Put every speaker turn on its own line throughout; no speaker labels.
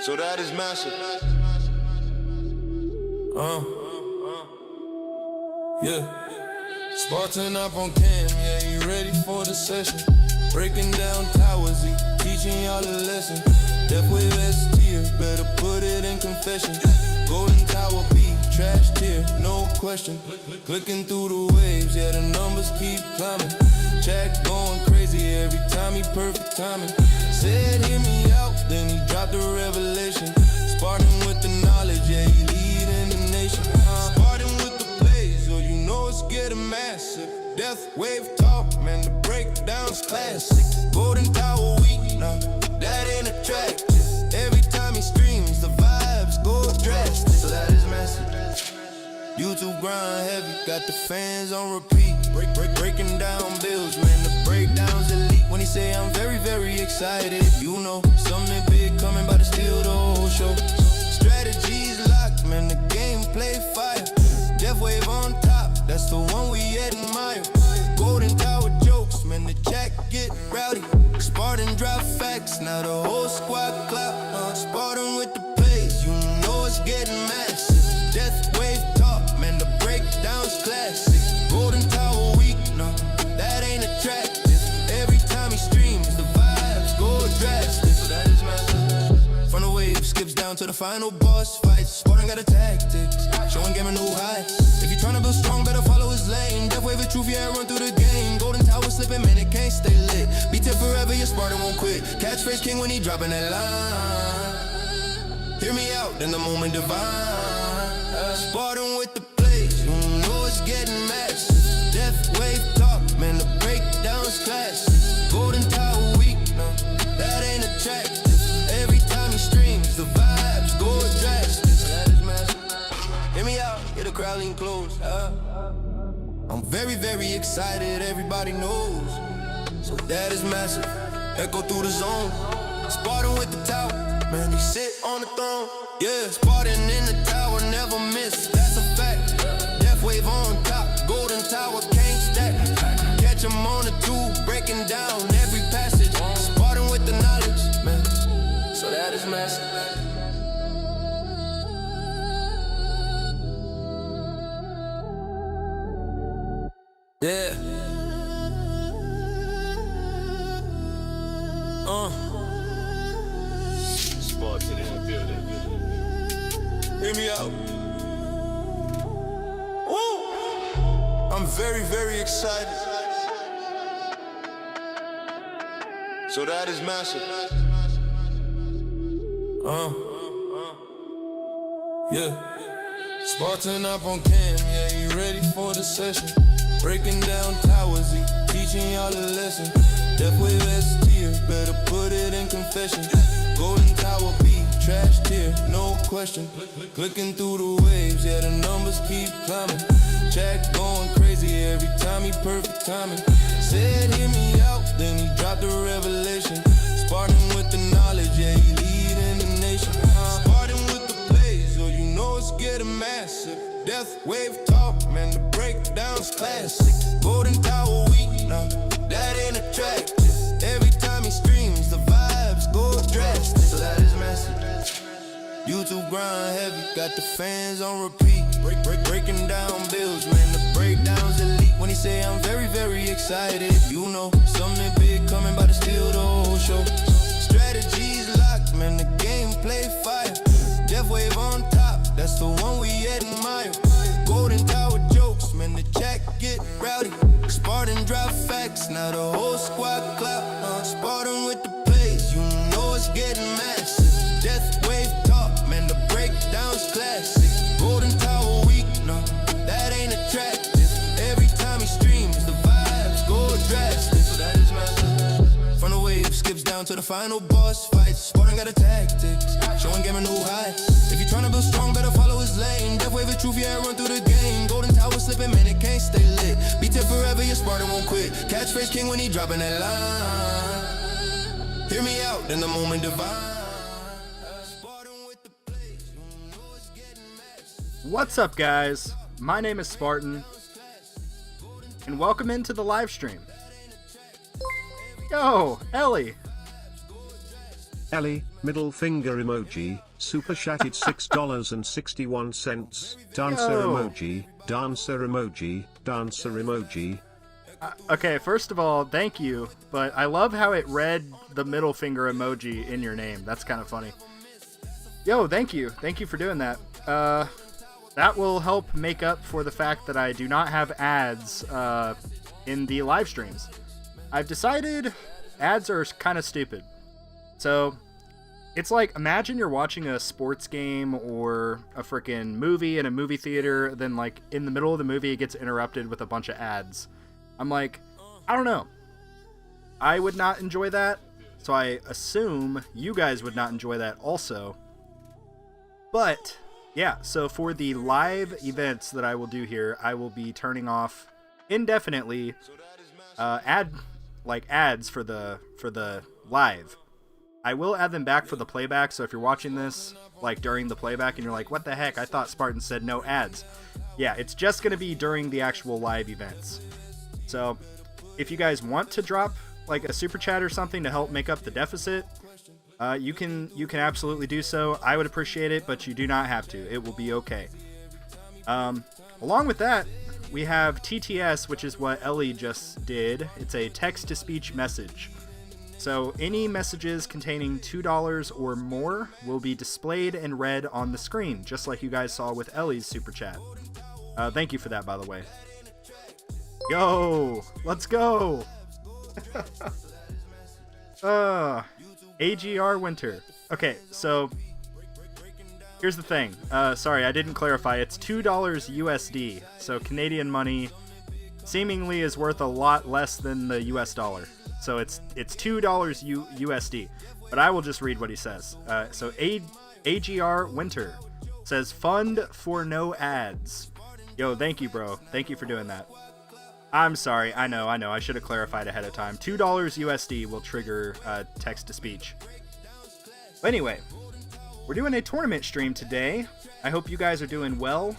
So that is massive.
Yeah. Spartan up on cam, yeah, you ready for the session? Breaking down towers, teaching y'all a lesson. Death wave S tier, better put it in confession. Golden Tower B, trash tier, no question. Clicking through the waves, yeah, the numbers keep climbing. Jack going crazy every time he perfect timing. Said hear me out, then he dropped the revelation. Spartan with the knowledge, yeah, he leading the nation. Spartan with the plays, oh, you know it's getting massive. Death wave talk, man, the breakdown's classic. Golden Tower weak, nah, that ain't attractive. Every time he streams, the vibes go drastic. So that is massive. YouTube grind heavy, got the fans on repeat. Breaking down bills, man, the breakdown's elite. When he say I'm very, very excited, you know something big coming, about to steal the whole show. Strategies locked, man, the gameplay fire. Death wave on top, that's the one we admire. Golden Tower jokes, man, the chat get rowdy. Spartan drop facts, now the whole squad clap. Spartan with the plays, you know it's getting massive. Death wave talk, man, the breakdown's classic. Golden Tower weak, no, that ain't attractive. Every time he streams, the vibes go drastic. So that is massive. From the wave, skips down to the final boss fight. Spartan got a tactics, showing game a new high. If you tryna build strong, better follow his lane. Death wave of truth, yeah, run through the game. Golden Tower slipping, man, it can't stay lit. Be tip forever, your Spartan won't quit. Catchphrase king when he dropping that line. Hear me out, then the moment divine. Spartan with the plays, you know it's getting massive. Death wave talk, man, the breakdown's classic. Golden Tower weak, no, that ain't attractive. Every time he streams, the vibes go drastic. That is massive. Hear me out, get the crowd lean close. I'm very, very excited, everybody knows. So that is massive. Echo through the zone. Spartan with the tower, man, he sit on the throne. Yeah, Spartan in the tower, never miss, that's a fact. Death wave on top, Golden Tower can't stack. Catch him on the tube, breaking down every passage. Spartan with the knowledge, man, so that is massive. Yeah.
Spartan in the building.
Hear me out. Woo! I'm very, very excited.
So that is massive.
Yeah. Spartan up on cam, yeah, you ready for the session? Breaking down towers, teaching y'all a lesson. Death wave S tier, better put it in confession. Golden Tower B, trash tier, no question. Clicking through the waves, yeah, the numbers keep climbing. Jack going crazy every time he perfect timing. Said hear me out, then he dropped the revelation. Spartan with the knowledge, yeah, he leading the nation. Spartan with the plays, oh, you know it's getting massive. Death wave talk, man, the breakdown's classic. Golden Tower weak, nah, that ain't attractive. Every time he streams, the vibes go drastic. So that is massive. YouTube grind heavy, got the fans on repeat. Breaking down bills, man, the breakdown's elite. When he say I'm very, very excited, you know something big coming, about to steal the whole show. Strategies locked, man, the gameplay fire. Death wave on top, that's the one we admire. Golden Tower jokes, man, the chat get rowdy. Spartan drop facts, now the whole squad clap. Spartan with the plays, you know it's getting massive. Death wave talk, man, the breakdown's classic. Golden Tower weak, no, that ain't attractive. Every time he streams, the vibes go drastic. So that is massive. From the wave, skips down to the final boss fight. Spartan got a tactics, showing game a new high. If you tryna build strong, better follow his lane. Death wave of truth, yeah, run through the game. Golden Tower slipping, man, it can't stay lit. Be tip forever, your Spartan won't quit. Catchphrase king when he dropping that line. Hear me out, then the moment divine.
What's up, guys? My name is Spartan, and welcome into the live stream.
Yo, Ellie.
Ellie,
middle finger emoji, super chatted $6.61, dancer
Yo.
emoji, dancer emoji, dancer emoji.
Okay, first of all, thank you, but I love how it read the middle finger emoji in your name. That's kind of funny. Yo, thank you. Thank you for doing that. That will help make up for the fact that I do not have ads in the live streams. I've decided ads are kind of stupid. So, it's like, imagine you're watching a sports game or a freaking movie in a movie theater, then like in the middle of the movie it gets interrupted with a bunch of ads. I'm like, I don't know. I would not enjoy that, so I assume you guys would not enjoy that also. But, yeah, so for the live events that I will do here, I will be turning off indefinitely ads for the live. I will add them back for the playback, so if you're watching this like during the playback and you're like, what the heck, I thought Spartan said no ads. Yeah, it's just going to be during the actual live events. So, if you guys want to drop like a super chat or something to help make up the deficit, you can absolutely do so. I would appreciate it, but you do not have to. It will be okay. Along with that, we have TTS, which is what Ellie just did. It's a text-to-speech message. So any messages containing $2 or more will be displayed and read on the screen, just like you guys saw with Ellie's super chat. Thank you for that, by the way. Yo, let's go. AGR Winter. Okay, so here's the thing. Sorry, I didn't clarify. It's $2 USD. So Canadian money seemingly is worth a lot less than the US dollar. So it's $2 USD. But I will just read what he says. So AGR Winter says, fund for no ads. Yo, thank you, bro. Thank you for doing that. I'm sorry. I know. I should have clarified ahead of time. $2 USD will trigger text-to-speech. But anyway, we're doing a tournament stream today. I hope you guys are doing well.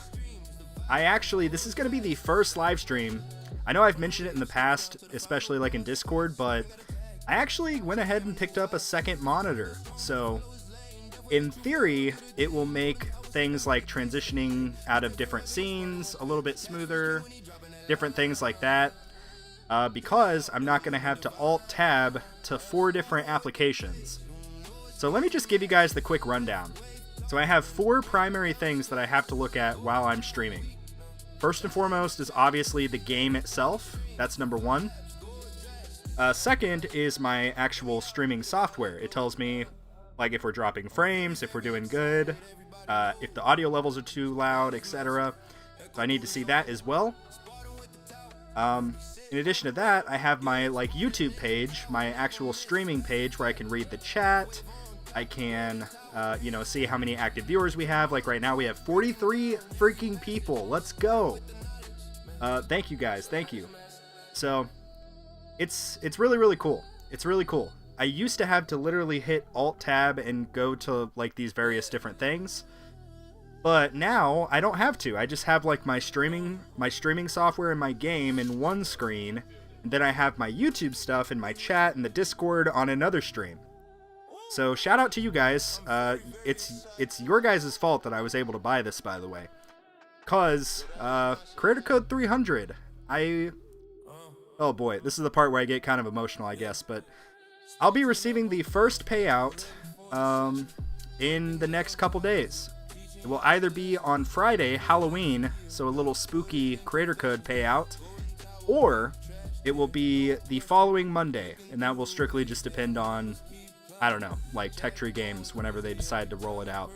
This is going to be the first live stream. I know I've mentioned it in the past, especially like in Discord, but I actually went ahead and picked up a second monitor. So, in theory, it will make things like transitioning out of different scenes a little bit smoother. Different things like that, because I'm not going to have to Alt-Tab to 4 different applications. So let me just give you guys the quick rundown. So I have 4 primary things that I have to look at while I'm streaming. First and foremost is obviously the game itself. That's number 1. Second is my actual streaming software. It tells me like if we're dropping frames, if we're doing good, if the audio levels are too loud, etc. So I need to see that as well. In addition to that, I have my like YouTube page, my actual streaming page where I can read the chat. I can, see how many active viewers we have. Like right now we have 43 freaking people. Let's go. Thank you guys. Thank you. So it's really, really cool. It's really cool. I used to have to literally hit Alt-Tab and go to like these various different things. But now I don't have to. I just have like my streaming software and my game in one screen, and then I have my YouTube stuff and my chat and the Discord on another stream. So shout out to you guys. It's your guys' fault that I was able to buy this, by the way. Cause creator code 300. Oh boy, this is the part where I get kind of emotional, I guess. But I'll be receiving the first payout in the next couple days. It will either be on Friday, Halloween, so a little spooky creator code payout, or it will be the following Monday, and that will strictly just depend on, I don't know, like Tech Tree Games, whenever they decide to roll it out.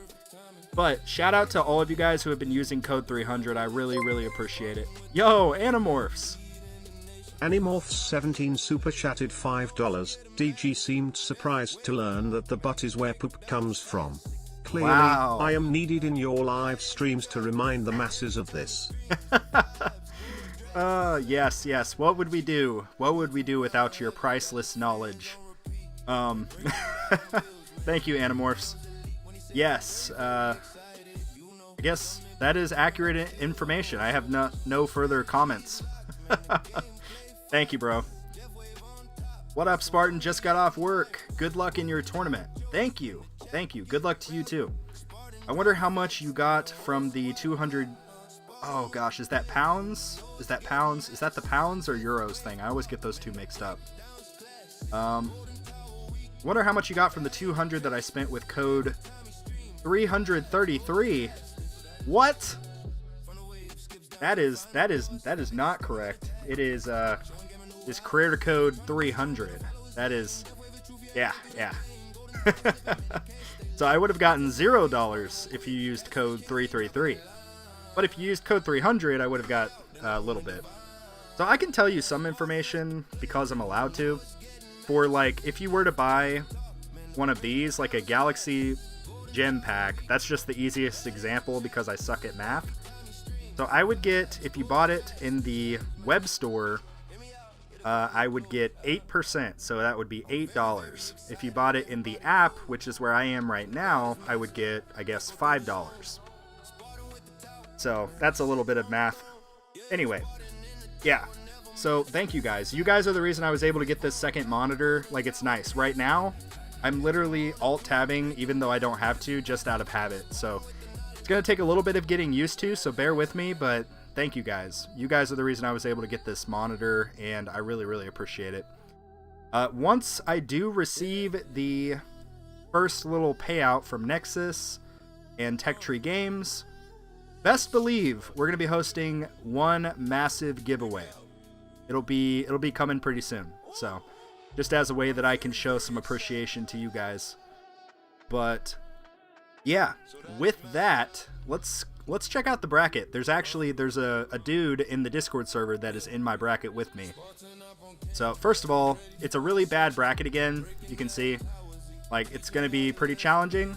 But shout out to all of you guys who have been using code 300. I really, really appreciate it. Yo, Animorphs!
Animorphs17 super chatted $5. DG seemed surprised to learn that the butt is where poop comes from. Clearly,
wow.
I am needed in your live streams to remind the masses of this.
Yes. What would we do? What would we do without your priceless knowledge? Thank you, Animorphs. Yes, I guess that is accurate information. I have no further comments. Thank you, bro. What up, Spartan? Just got off work. Good luck in your tournament. Thank you. Thank you. Good luck to you too. I wonder how much you got from the 200. Oh gosh, is that pounds? Is that pounds? Is that the pounds or euros thing? I always get those two mixed up. Wonder how much you got from the 200 that I spent with code 333. What? That is not correct. It is creator code 300. That is, yeah. So I would have gotten $0 if you used code 333. But if you used code 300, I would have got a little bit. So I can tell you some information because I'm allowed to. For like, if you were to buy one of these, like a Galaxy Gem Pack, that's just the easiest example because I suck at math. So I would get, if you bought it in the web store, I would get 8%, so that would be $8. If you bought it in the app, which is where I am right now, I would get, I guess, $5. So that's a little bit of math. Anyway, yeah. So thank you guys. You guys are the reason I was able to get this second monitor. Like, it's nice. Right now, I'm literally alt-tabbing, even though I don't have to, just out of habit. So it's going to take a little bit of getting used to, so bear with me, but thank you guys. You guys are the reason I was able to get this monitor, and I really, really appreciate it. Once I do receive the first little payout from Nexus and Tech Tree Games, best believe we're going to be hosting one massive giveaway. It'll be coming pretty soon. So, just as a way that I can show some appreciation to you guys. But yeah, with that, let's check out the bracket. There's a dude in the Discord server that is in my bracket with me. So, first of all, it's a really bad bracket again. You can see, like, it's going to be pretty challenging.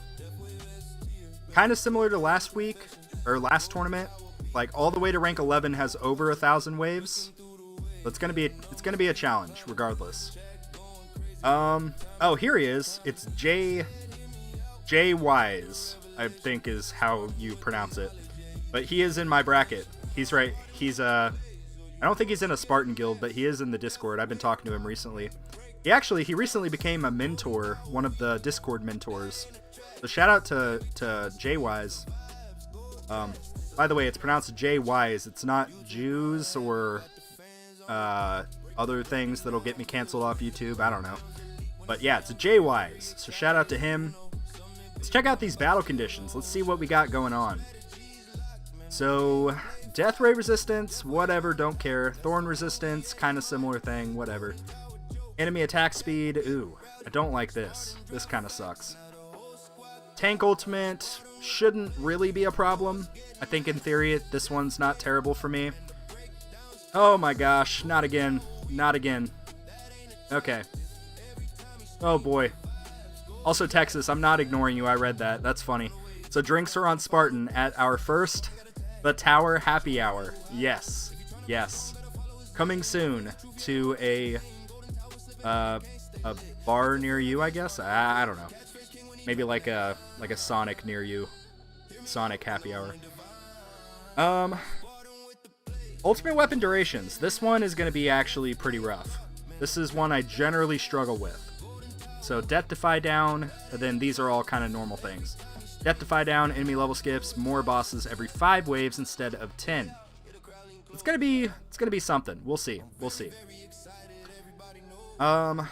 Kind of similar to last week or last tournament. Like, all the way to rank 11 has over 1,000 waves. So it's gonna be a challenge regardless. Oh, here he is. It's Jay Wise, I think is how you pronounce it. But he is in my bracket. He's right. I don't think he's in a Spartan guild, but he is in the Discord. I've been talking to him recently. He recently became a mentor, one of the Discord mentors. So shout out to Jay Wise. By the way, it's pronounced Jay Wise. It's not Jews or other things that'll get me canceled off YouTube. I don't know. But yeah, it's Jay Wise. So shout out to him. Let's check out these battle conditions. Let's see what we got going on. So, death ray resistance, whatever, don't care. Thorn resistance, kind of similar thing, whatever. Enemy attack speed, ooh, I don't like this. This kind of sucks. Tank ultimate shouldn't really be a problem. I think in theory this one's not terrible for me. Oh my gosh, not again. Not again. Okay. Oh boy. Also Texas, I'm not ignoring you, I read that. That's funny. So drinks are on Spartan at our first The Tower Happy Hour. Yes. Yes. Coming soon to a bar near you, I guess? I don't know. Maybe like a Sonic near you. Sonic Happy Hour. Ultimate weapon durations. This one is going to be actually pretty rough. This is one I generally struggle with. So Death Defy down, and then these are all kind of normal things. Death Defy down, enemy level skips, more bosses every 5 waves instead of 10. It's gonna be something. We'll see. We'll see. Let's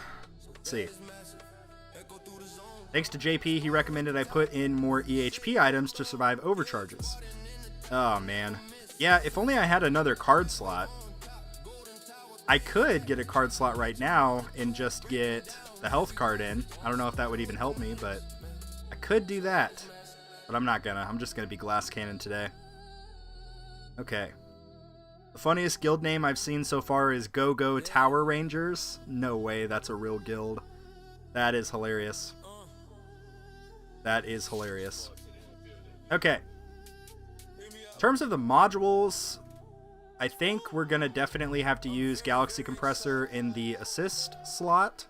see. Thanks to JP, he recommended I put in more EHP items to survive overcharges. Oh man. Yeah, if only I had another card slot. I could get a card slot right now and just get the health card in. I don't know if that would even help me, but I could do that. But I'm not gonna. I'm just gonna be Glass Cannon today. Okay. The funniest guild name I've seen so far is Go Go Tower Rangers. No way, that's a real guild. That is hilarious. That is hilarious. Okay. In terms of the modules, I think we're going to definitely have to use Galaxy Compressor in the assist slot.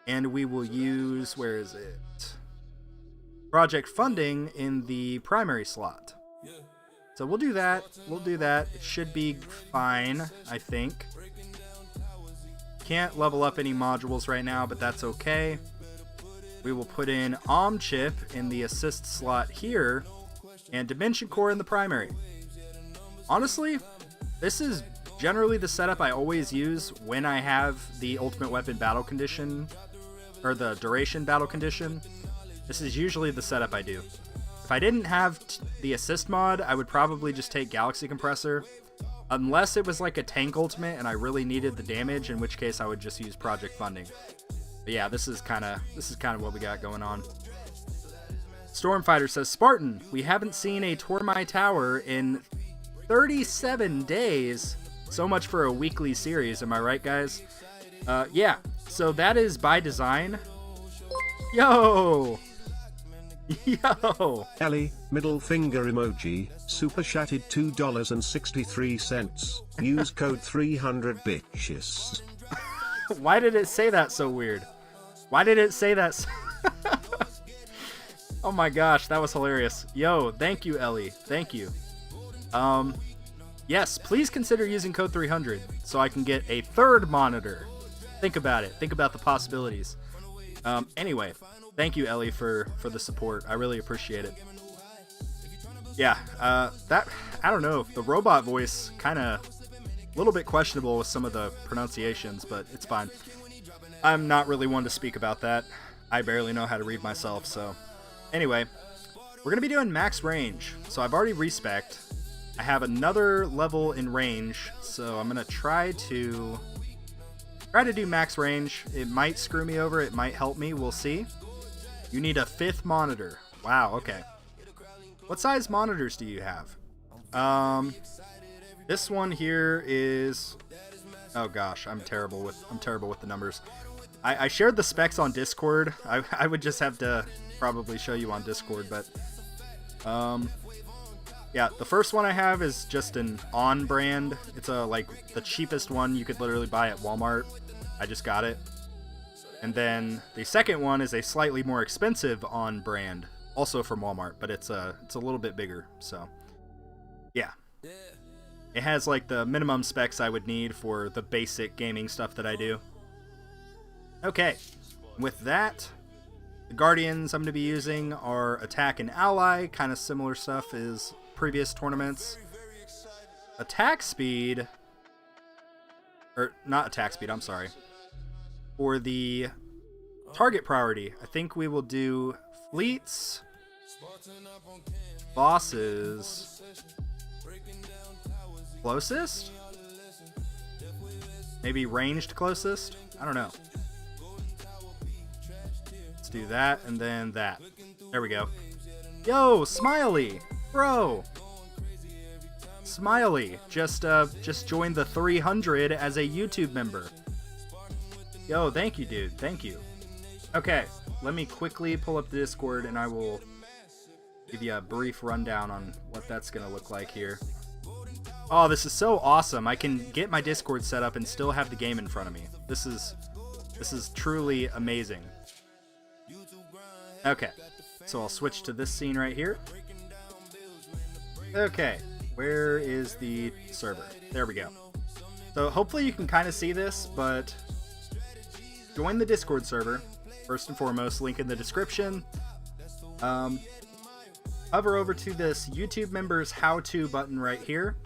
And we will use, where is it? Project Funding in the primary slot. So we'll do that. We'll do that. It should be fine, I think. Can't level up any modules right now, but that's okay. We will put in OM chip in the assist slot here, and Dimension Core in the primary. Honestly, this is generally the setup I always use when I have the Ultimate Weapon battle condition, or the duration battle condition. This is usually the setup I do. If I didn't have the assist mod, I would probably just take Galaxy Compressor, unless it was like a tank ultimate and I really needed the damage, in which case I would just use Project Funding. But yeah, this is kind of what we got going on. Stormfighter says, Spartan, we haven't seen a Tormai Tower in 37 days. So much for a weekly series, am I right, guys? Yeah, so that is by design. Yo! Yo!
Ellie, middle finger emoji, super chatted $2.63. Use code 300 bitches.
Why did it say that so weird? Why did it say that so... Oh my gosh, that was hilarious. Yo, thank you, Ellie. Thank you. Yes, please consider using code 300 so I can get a third monitor. Think about it. Think about the possibilities. Anyway, thank you, Ellie, for the support. I really appreciate it. Yeah, that, I don't know, the robot voice kind of a little bit questionable with some of the pronunciations, but it's fine. I'm not really one to speak about that. I barely know how to read myself, so. Anyway, we're going to be doing max range. So I've already respect. I have another level in range, so I'm going to try to do max range. It might screw me over, it might help me, we'll see. You need a 5th monitor. Wow, okay. What size monitors do you have? This one here is, oh gosh, I'm terrible with the numbers. I shared the specs on Discord. I would just have to probably show you on Discord, but yeah, the first one I have is just an on brand. It's like the cheapest one you could literally buy at Walmart. I just got it. And then the second one is a slightly more expensive on brand, also from Walmart, but it's a little bit bigger. So yeah, it has like the minimum specs I would need for the basic gaming stuff that I do. Okay, with that, the Guardians I'm going to be using are Attack and Ally, kind of similar stuff as previous tournaments. Attack speed, or not attack speed, I'm sorry. For the target priority, I think we will do fleets, bosses, closest? Maybe ranged closest? I don't know. Let's do that and then that. There we go. Yo, Smiley, bro. Smiley just joined the 300 as a YouTube member. Yo, thank you, dude. Thank you. Okay, let me quickly pull up the Discord and I will give you a brief rundown on what that's gonna look like here. Oh, this is so awesome. I can get my Discord set up and still have the game in front of me. This is truly amazing. Okay, so I'll switch to this scene right here. Okay, where is the server? There we go. So hopefully you can kind of see this, but join the Discord server, first and foremost, link in the description. Hover over to this YouTube members how-to button right here,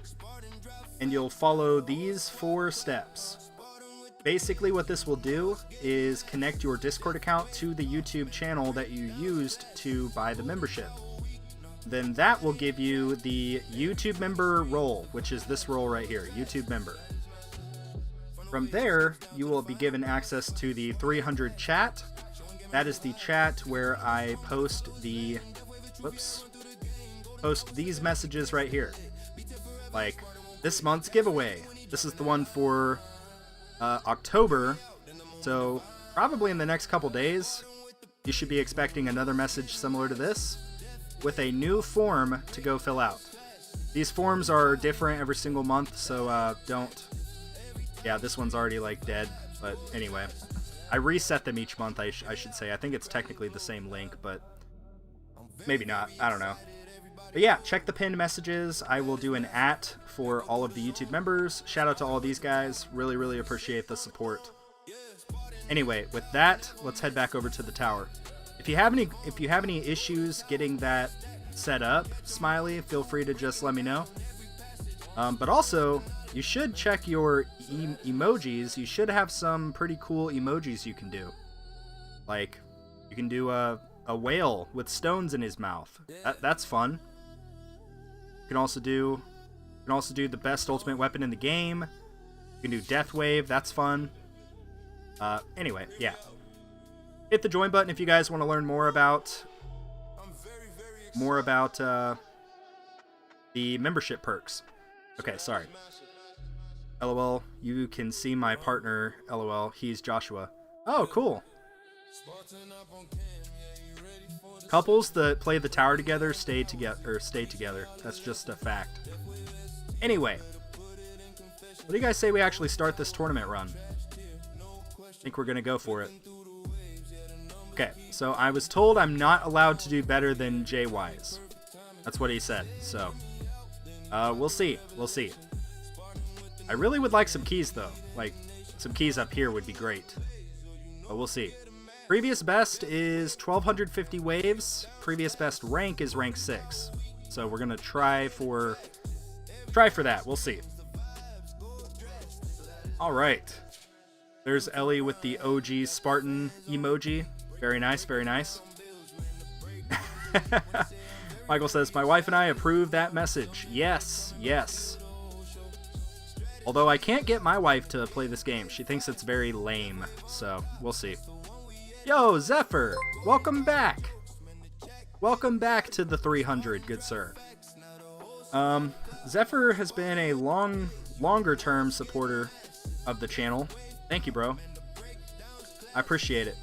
and you'll follow these 4 steps. Basically what this will do is connect your Discord account to the YouTube channel that you used to buy the membership. Then that will give you the YouTube member role, which is this role right here, YouTube member. From there, you will be given access to the 300 chat. That is the chat where I post the, post these messages right here. Like this month's giveaway. This is the one for October, so probably in the next couple days you should be expecting another message similar to this with a new form to go fill out. These forms are different every single month, so yeah, this one's already like dead, but anyway, I reset them each month. I should say. I think it's technically the same link, but maybe not, I don't know. But yeah, check the pinned messages. I will do an @ for all of the YouTube members. Shout out to all these guys. Really, really appreciate the support. Anyway, with that, let's head back over to the tower. If you have any issues getting that set up, Smiley, feel free to just let me know. But also, you should check your emojis. You should have some pretty cool emojis you can do. Like, you can do a whale with stones in his mouth. That's fun. You can also do the best ultimate weapon in the game. You can do Death Wave. That's fun. Anyway, yeah. Hit the join button if you guys want to learn more about the membership perks. Okay, sorry. LOL, you can see my partner. LOL, he's Joshua. Oh, cool. Couples that play the tower together stay together. That's just a fact. Anyway, what do you guys say we actually start this tournament run? I think we're gonna go for it. Okay, so I was told I'm not allowed to do better than JWise. That's what he said. So, we'll see. We'll see. I really would like some keys though. Like, some keys up here would be great. But we'll see. Previous best is 1250 waves. Previous best rank is rank 6. So we're gonna try for that. We'll see. All right. There's Ellie with the OG Spartan emoji. Very nice, very nice. Michael says, my wife and I approve that message. Yes, yes. Although I can't get my wife to play this game. She thinks it's very lame. So we'll see. Yo, Zephyr, welcome back. Welcome back to the 300, good sir. Zephyr has been a longer-term supporter of the channel. Thank you, bro. I appreciate it.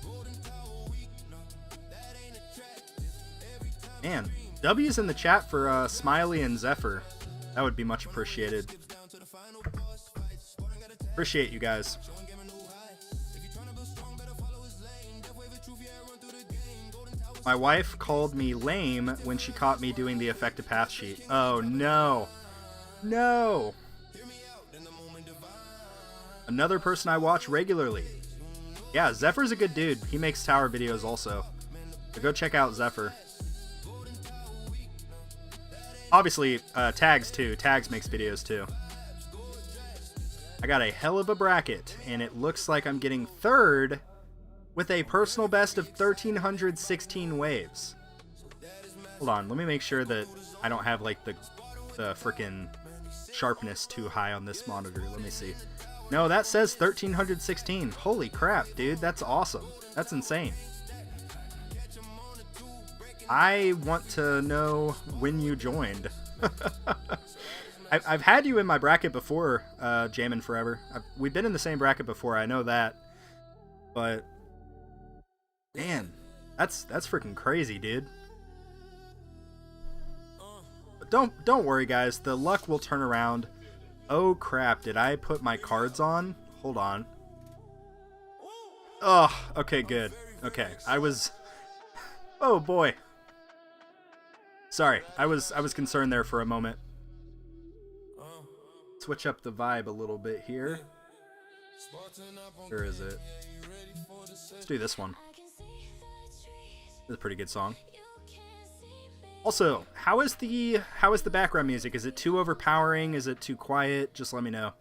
Man, W's in the chat for Smiley and Zephyr. That would be much appreciated. Appreciate you guys. My wife called me lame when she caught me doing the effective path sheet. Oh no. No. Another person I watch regularly. Yeah, Zephyr's a good dude. He makes tower videos also. So go check out Zephyr. Obviously, Tags too. Tags makes videos too. I got a hell of a bracket, and it looks like I'm getting third with a personal best of 1,316 waves. Hold on, let me make sure that I don't have like the frickin' sharpness too high on this monitor. Let me see. No, that says 1,316. Holy crap, dude, that's awesome. That's insane. I want to know when you joined. I've had you in my bracket before, Jamin Forever. We've been in the same bracket before, I know that. But, man, that's freaking crazy, dude. But don't worry, guys. The luck will turn around. Oh, crap. Did I put my cards on? Hold on. Oh, okay, good. Okay, I was... Oh, boy. Sorry, I was concerned there for a moment. Switch up the vibe a little bit here. Where is it? Let's do this one. This is a pretty good song. Also, how is the background music? Is it too overpowering? Is it too quiet? Just let me know.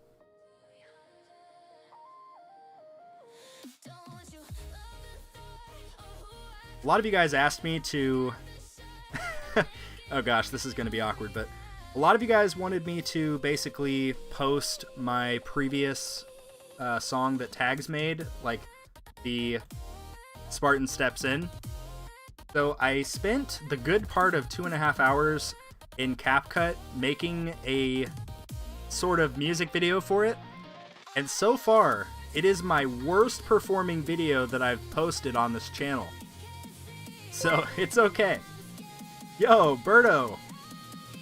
A lot of you guys asked me to... Oh gosh, this is going to be awkward, but a lot of you guys wanted me to basically post my previous song that Tags made, like the Spartan Steps In. So I spent the good part of 2.5 hours in CapCut making a sort of music video for it, and so far it is my worst performing video that I've posted on this channel. So it's okay. Yo, Berto!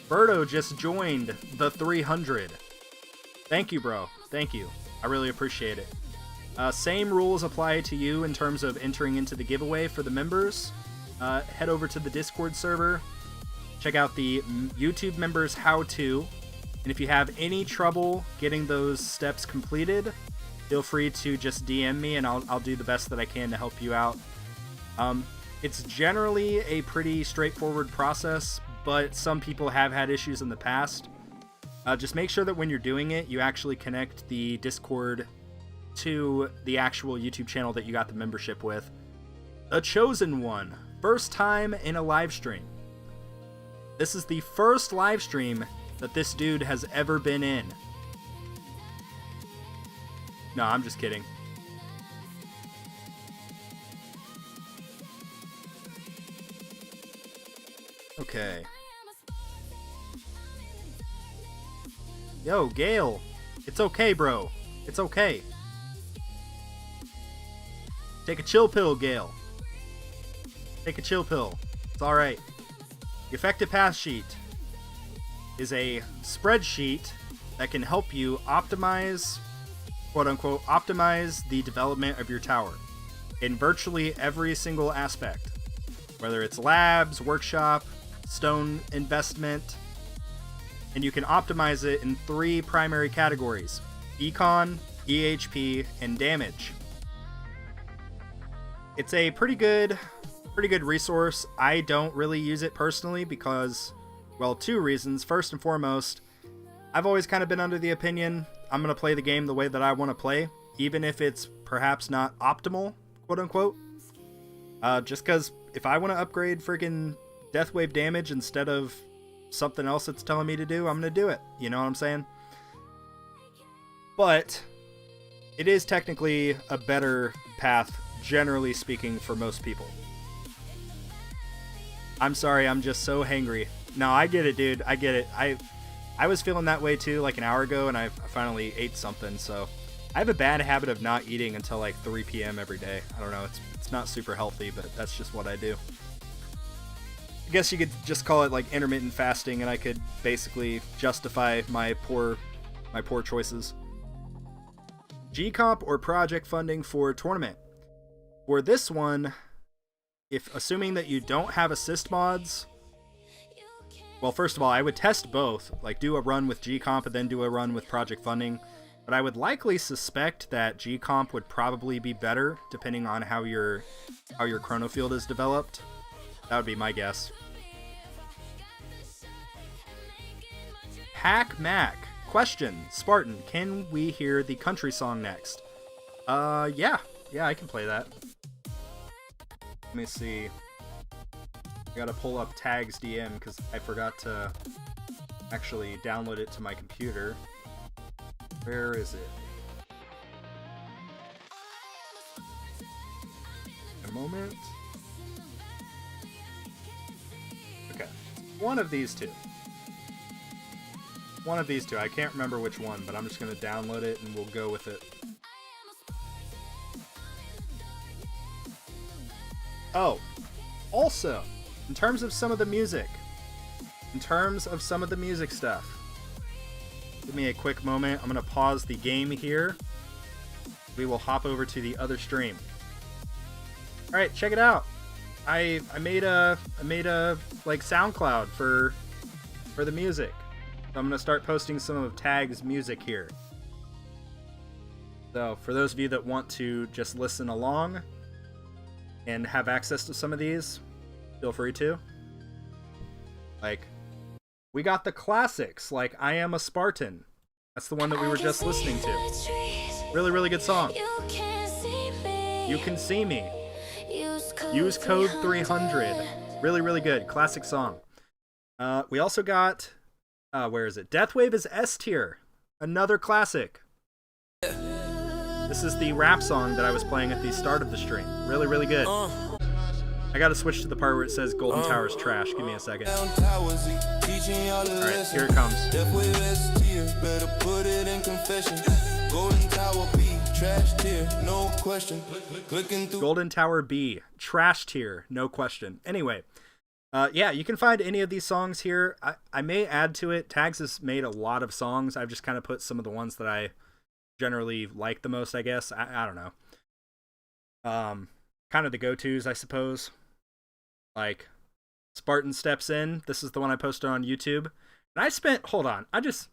Berto just joined the 300. Thank you, bro. Thank you. I really appreciate it. Same rules apply to you in terms of entering into the giveaway for the members. Head over to the Discord server. Check out the YouTube members how-to. And if you have any trouble getting those steps completed, feel free to just DM me and I'll do the best that I can to help you out. It's generally a pretty straightforward process, but some people have had issues in the past. Just make sure that when you're doing it, you actually connect the Discord to the actual YouTube channel that you got the membership with. The Chosen One. First time in a live stream. This is the first live stream that this dude has ever been in. No, I'm just kidding. Okay. Yo, Gale. It's okay, bro. It's okay. Take a chill pill, Gale. Take a chill pill. It's alright. The effective path sheet is a spreadsheet that can help you optimize, quote unquote, optimize the development of your tower in virtually every single aspect. Whether it's labs, workshop, stone investment, and you can optimize it in 3 primary categories: econ, EHP, and damage. It's a pretty good resource. I don't really use it personally because, well, 2 reasons. First and foremost, I've always kind of been under the opinion I'm going to play the game the way that I want to play, even if it's perhaps not optimal, quote unquote. Just because if I want to upgrade freaking Deathwave damage instead of something else that's telling me to do, I'm going to do it. You know what I'm saying? But it is technically a better path, generally speaking, for most people. I'm sorry, I'm just so hangry. No, I get it, dude. I get it. I was feeling that way too, like an hour ago, and I finally ate something, so I have a bad habit of not eating until like 3 p.m. every day. I don't know, it's not super healthy, but that's just what I do. I guess you could just call it like intermittent fasting, and I could basically justify my poor choices. G-Comp or project funding for tournament. For this one, if assuming that you don't have assist mods, well, first of all, I would test both, like do a run with G-Comp and then do a run with project funding. But I would likely suspect that G-Comp would probably be better depending on how your chrono field is developed. That would be my guess. Hack Mac. Question. Spartan, can we hear the country song next? Yeah, I can play that. Let me see. I gotta pull up Tags DM because I forgot to actually download it to my computer. Where is it? A moment. Okay. One of these two. One of these two. I can't remember which one, but I'm just gonna download it and we'll go with it. Oh, also, in terms of some of the music stuff, give me a quick moment. I'm going to pause the game here. We will hop over to the other stream. All right, check it out. I made a like SoundCloud for the music. So I'm going to start posting some of Tag's music here. So for those of you that want to just listen along and have access to some of these, feel free to. Like, we got the classics, like I Am a Spartan. That's the one that we were just listening to. Really, really good song. You Can See Me. Use code 300. Really, really good. Classic song. We also got, where is it? Deathwave is S tier. Another classic. This is the rap song that I was playing at the start of the stream. Really, really good. I gotta switch to the part where it says Golden Tower's trash. Give me a second. Alright, here it comes. Golden Tower B, trash tier, no question. Anyway, yeah, you can find any of these songs here. I may add to it. Tags has made a lot of songs. I've just kind of put some of the ones that I generally like the most, I guess. I don't know. Kind of the go-tos, I suppose. Like, Spartan Steps In. This is the one I posted on YouTube. And I spent, hold on, I just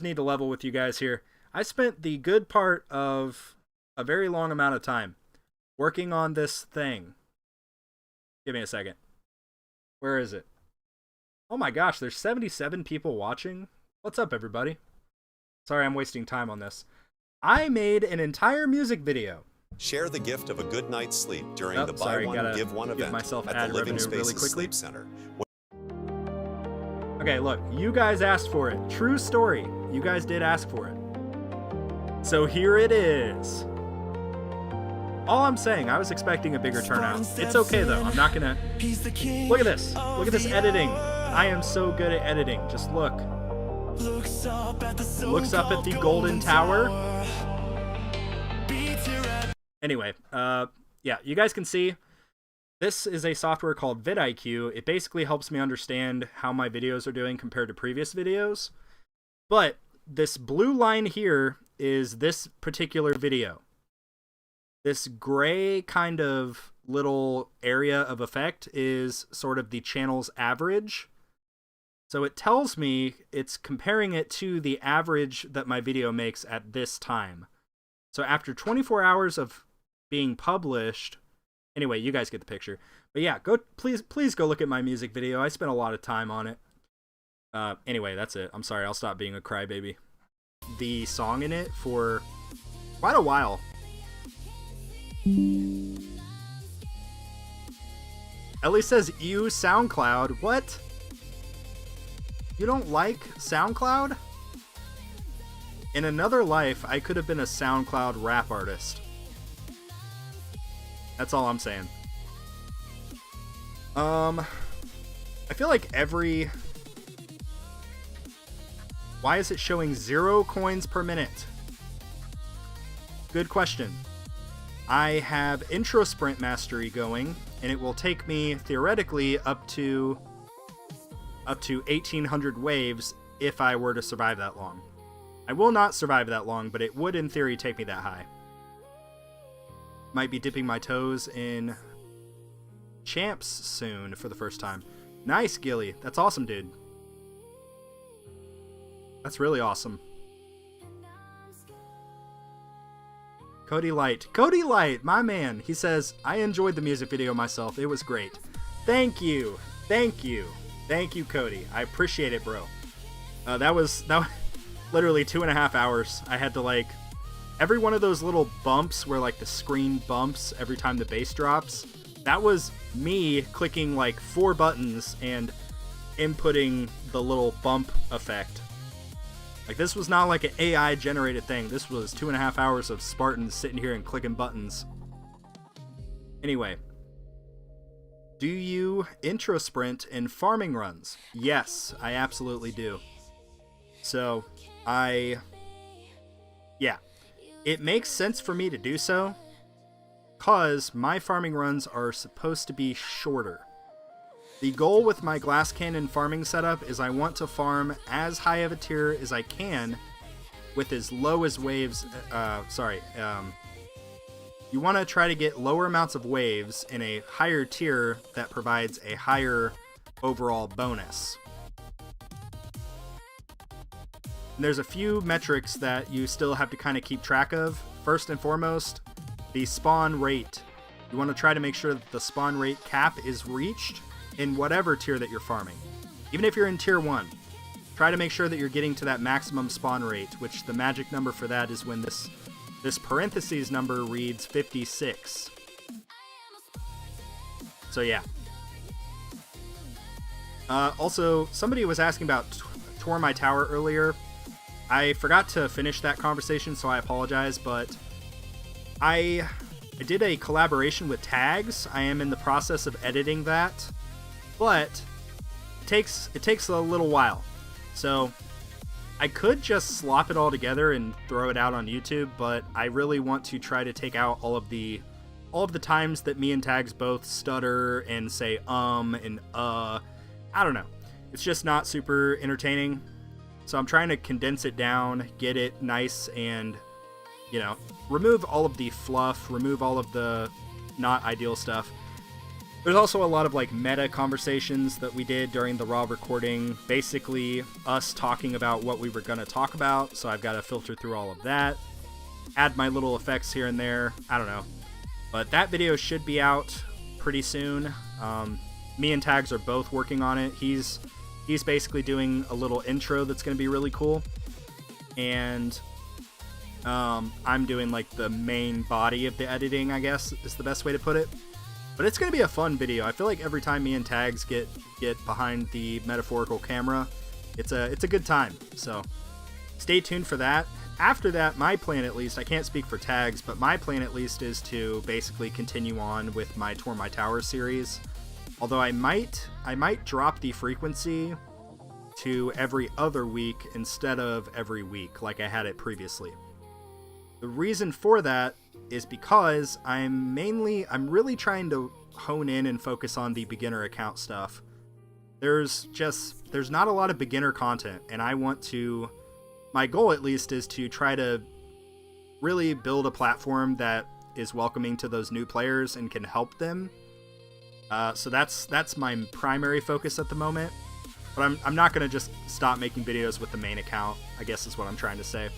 need to level with you guys here. I spent the good part of a very long amount of time working on this thing, Give me a second. Where is it? Oh my gosh, there's 77 people watching. What's up, everybody? Sorry I'm wasting time on this. I made an entire music video.
Share the gift of a good night's sleep during the
Sorry,
Buy One, Give One event
myself
at
ad
the Living
revenue really
Spaces
quickly.
Sleep Center.
Okay, look, you guys asked for it. True story. You guys did ask for it. So here it is. All I'm saying, I was expecting a bigger turnout. It's okay though. I'm not gonna. Look at this. Look at this editing. I am so good at editing. Just look. Looks up at the Golden Tower. Anyway, yeah, you guys can see this is a software called vidIQ. It basically helps me understand how my videos are doing compared to previous videos. But this blue line here is this particular video. This gray kind of little area of effect is sort of the channel's average. So it tells me it's comparing it to the average that my video makes at this time. So after 24 hours of being published, anyway, you guys get the picture. But yeah, please go look at my music video. I spent a lot of time on it. Anyway, that's it. I'm sorry, I'll stop being a crybaby. The song in it for quite a while. Ellie says, "Ew, SoundCloud." What? You don't like SoundCloud? In another life, I could have been a SoundCloud rap artist. That's all I'm saying. I feel like every... Why is it showing 0 coins per minute? Good question. I have intro sprint mastery going, and it will take me theoretically up to 1,800 waves if I were to survive that long. I will not survive that long, but it would in theory take me that high. Might be dipping my toes in champs soon for the first time. Nice, Gilly. That's awesome, dude. That's really awesome. Cody Light, my man. He says, "I enjoyed the music video myself. It was great." Thank you, Cody. I appreciate it, bro. That was literally 2.5 hours. I had to every one of those little bumps where the screen bumps every time the bass drops. That was me clicking 4 buttons and inputting the little bump effect. This was not an AI generated thing. This was 2.5 hours of Spartans sitting here and clicking buttons. Anyway, do you intro sprint in farming runs? Yes, I absolutely do. So, yeah, it makes sense for me to do so, because my farming runs are supposed to be shorter. The goal with my glass cannon farming setup is I want to farm as high of a tier as I can with as low as waves, you want to try to get lower amounts of waves in a higher tier that provides a higher overall bonus. And there's a few metrics that you still have to kind of keep track of. First and foremost, the spawn rate. You want to try to make sure that the spawn rate cap is reached in whatever tier that you're farming. Even if you're in tier 1, try to make sure that you're getting to that maximum spawn rate, which the magic number for that is when this parentheses number reads 56. So yeah. Also, somebody was asking about Tour My Tower earlier. I forgot to finish that conversation, so I apologize, but I did a collaboration with Tags. I am in the process of editing that, but it takes a little while. So I could just slop it all together and throw it out on YouTube, but I really want to try to take out all of the times that me and Tags both stutter and say and I don't know. It's just not super entertaining. So I'm trying to condense it down, get it nice, and remove all of the fluff, remove all of the not ideal stuff. There's also a lot of meta conversations that we did during the raw recording, basically us talking about what we were going to talk about, so I've got to filter through all of that, add my little effects here and there, I don't know. But that video should be out pretty soon. Me and Tags are both working on it. He's basically doing a little intro that's going to be really cool, and I'm doing like the main body of the editing, I guess is the best way to put it. But it's going to be a fun video. I feel like every time me and Tags get behind the metaphorical camera, it's a good time. So stay tuned for that. After that, my plan at least, I can't speak for Tags, but my plan at least is to basically continue on with my Tour My Tower series. Although I might drop the frequency to every other week instead of every week like I had it previously. The reason for that is because I'm really trying to hone in and focus on the beginner account stuff. There's not a lot of beginner content, and my goal at least is to try to really build a platform that is welcoming to those new players and can help them. So that's my primary focus at the moment. But I'm not going to just stop making videos with the main account, I guess is what I'm trying to say.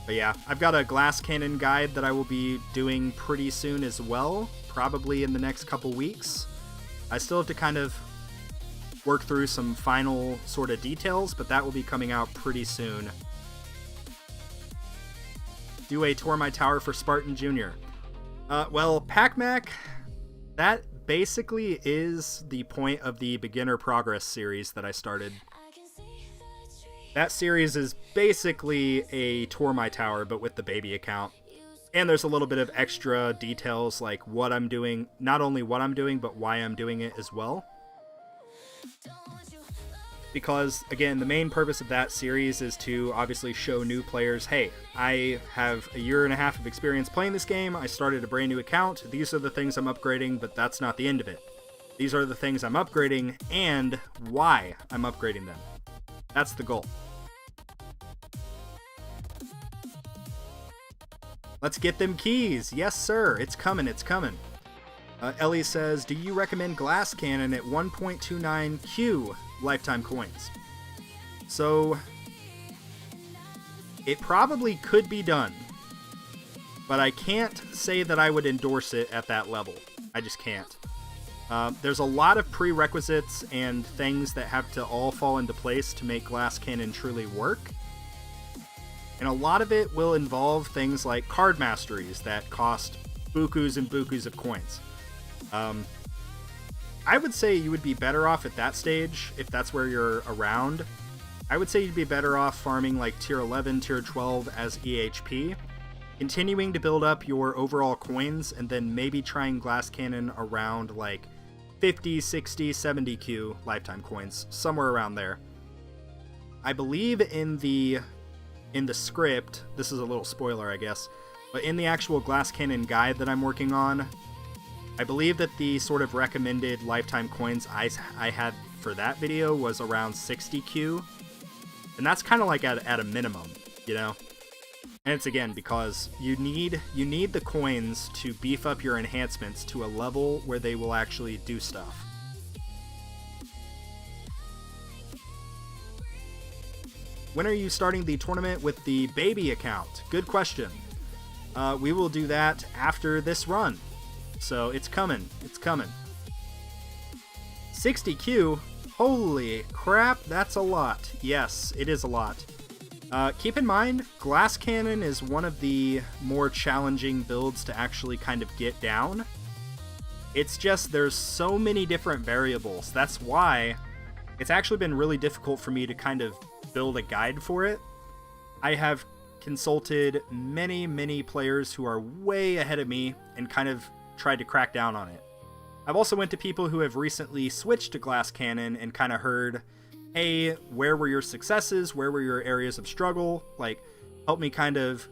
But yeah, I've got a glass cannon guide that I will be doing pretty soon as well, probably in the next couple weeks. I still have to kind of work through some final sort of details, but that will be coming out pretty soon. Do a Tour My Tower for Spartan Jr. Well, PacMac, that basically is the point of the Beginner Progress series that I started. That series is basically a Tour My Tower, but with the baby account. And there's a little bit of extra details, like what I'm doing, not only what I'm doing, but why I'm doing it as well. Because, again, the main purpose of that series is to obviously show new players, hey, I have a year and a half of experience playing this game, I started a brand new account, these are the things I'm upgrading, but that's not the end of it. These are the things I'm upgrading, and why I'm upgrading them. That's the goal. Let's get them keys! Yes, sir! It's coming, it's coming. Ellie says, do you recommend Glass Cannon at 1.29Q lifetime coins? So, it probably could be done, but I can't say that I would endorse it at that level. I just can't. There's a lot of prerequisites and things that have to all fall into place to make Glass Cannon truly work. And a lot of it will involve things like card masteries that cost bukus and bukus of coins. I would say you would be better off at that stage, if that's where you're around. I would say you'd be better off farming like tier 11, tier 12 as EHP, continuing to build up your overall coins, and then maybe trying Glass Cannon around like 50, 60, 70Q lifetime coins, somewhere around there. I believe in the script, this is a little spoiler I guess, but in the actual Glass Cannon guide that I'm working on, I believe that the sort of recommended lifetime coins I had for that video was around 60Q, and that's kind of like at a minimum, you know? And it's again because you need the coins to beef up your enhancements to a level where they will actually do stuff. When are you starting the tournament with the baby account? Good question. We will do that after this run. So it's coming. It's coming. 60Q? Holy crap, that's a lot. Yes, it is a lot. Keep in mind, Glass Cannon is one of the more challenging builds to actually kind of get down. It's just there's so many different variables. That's why it's actually been really difficult for me to kind of build a guide for it. I have consulted many players who are way ahead of me and kind of tried to crack down on it. I've also went to people who have recently switched to Glass Cannon and kind of heard, hey, where were your successes? Where were your areas of struggle? Like, help me kind of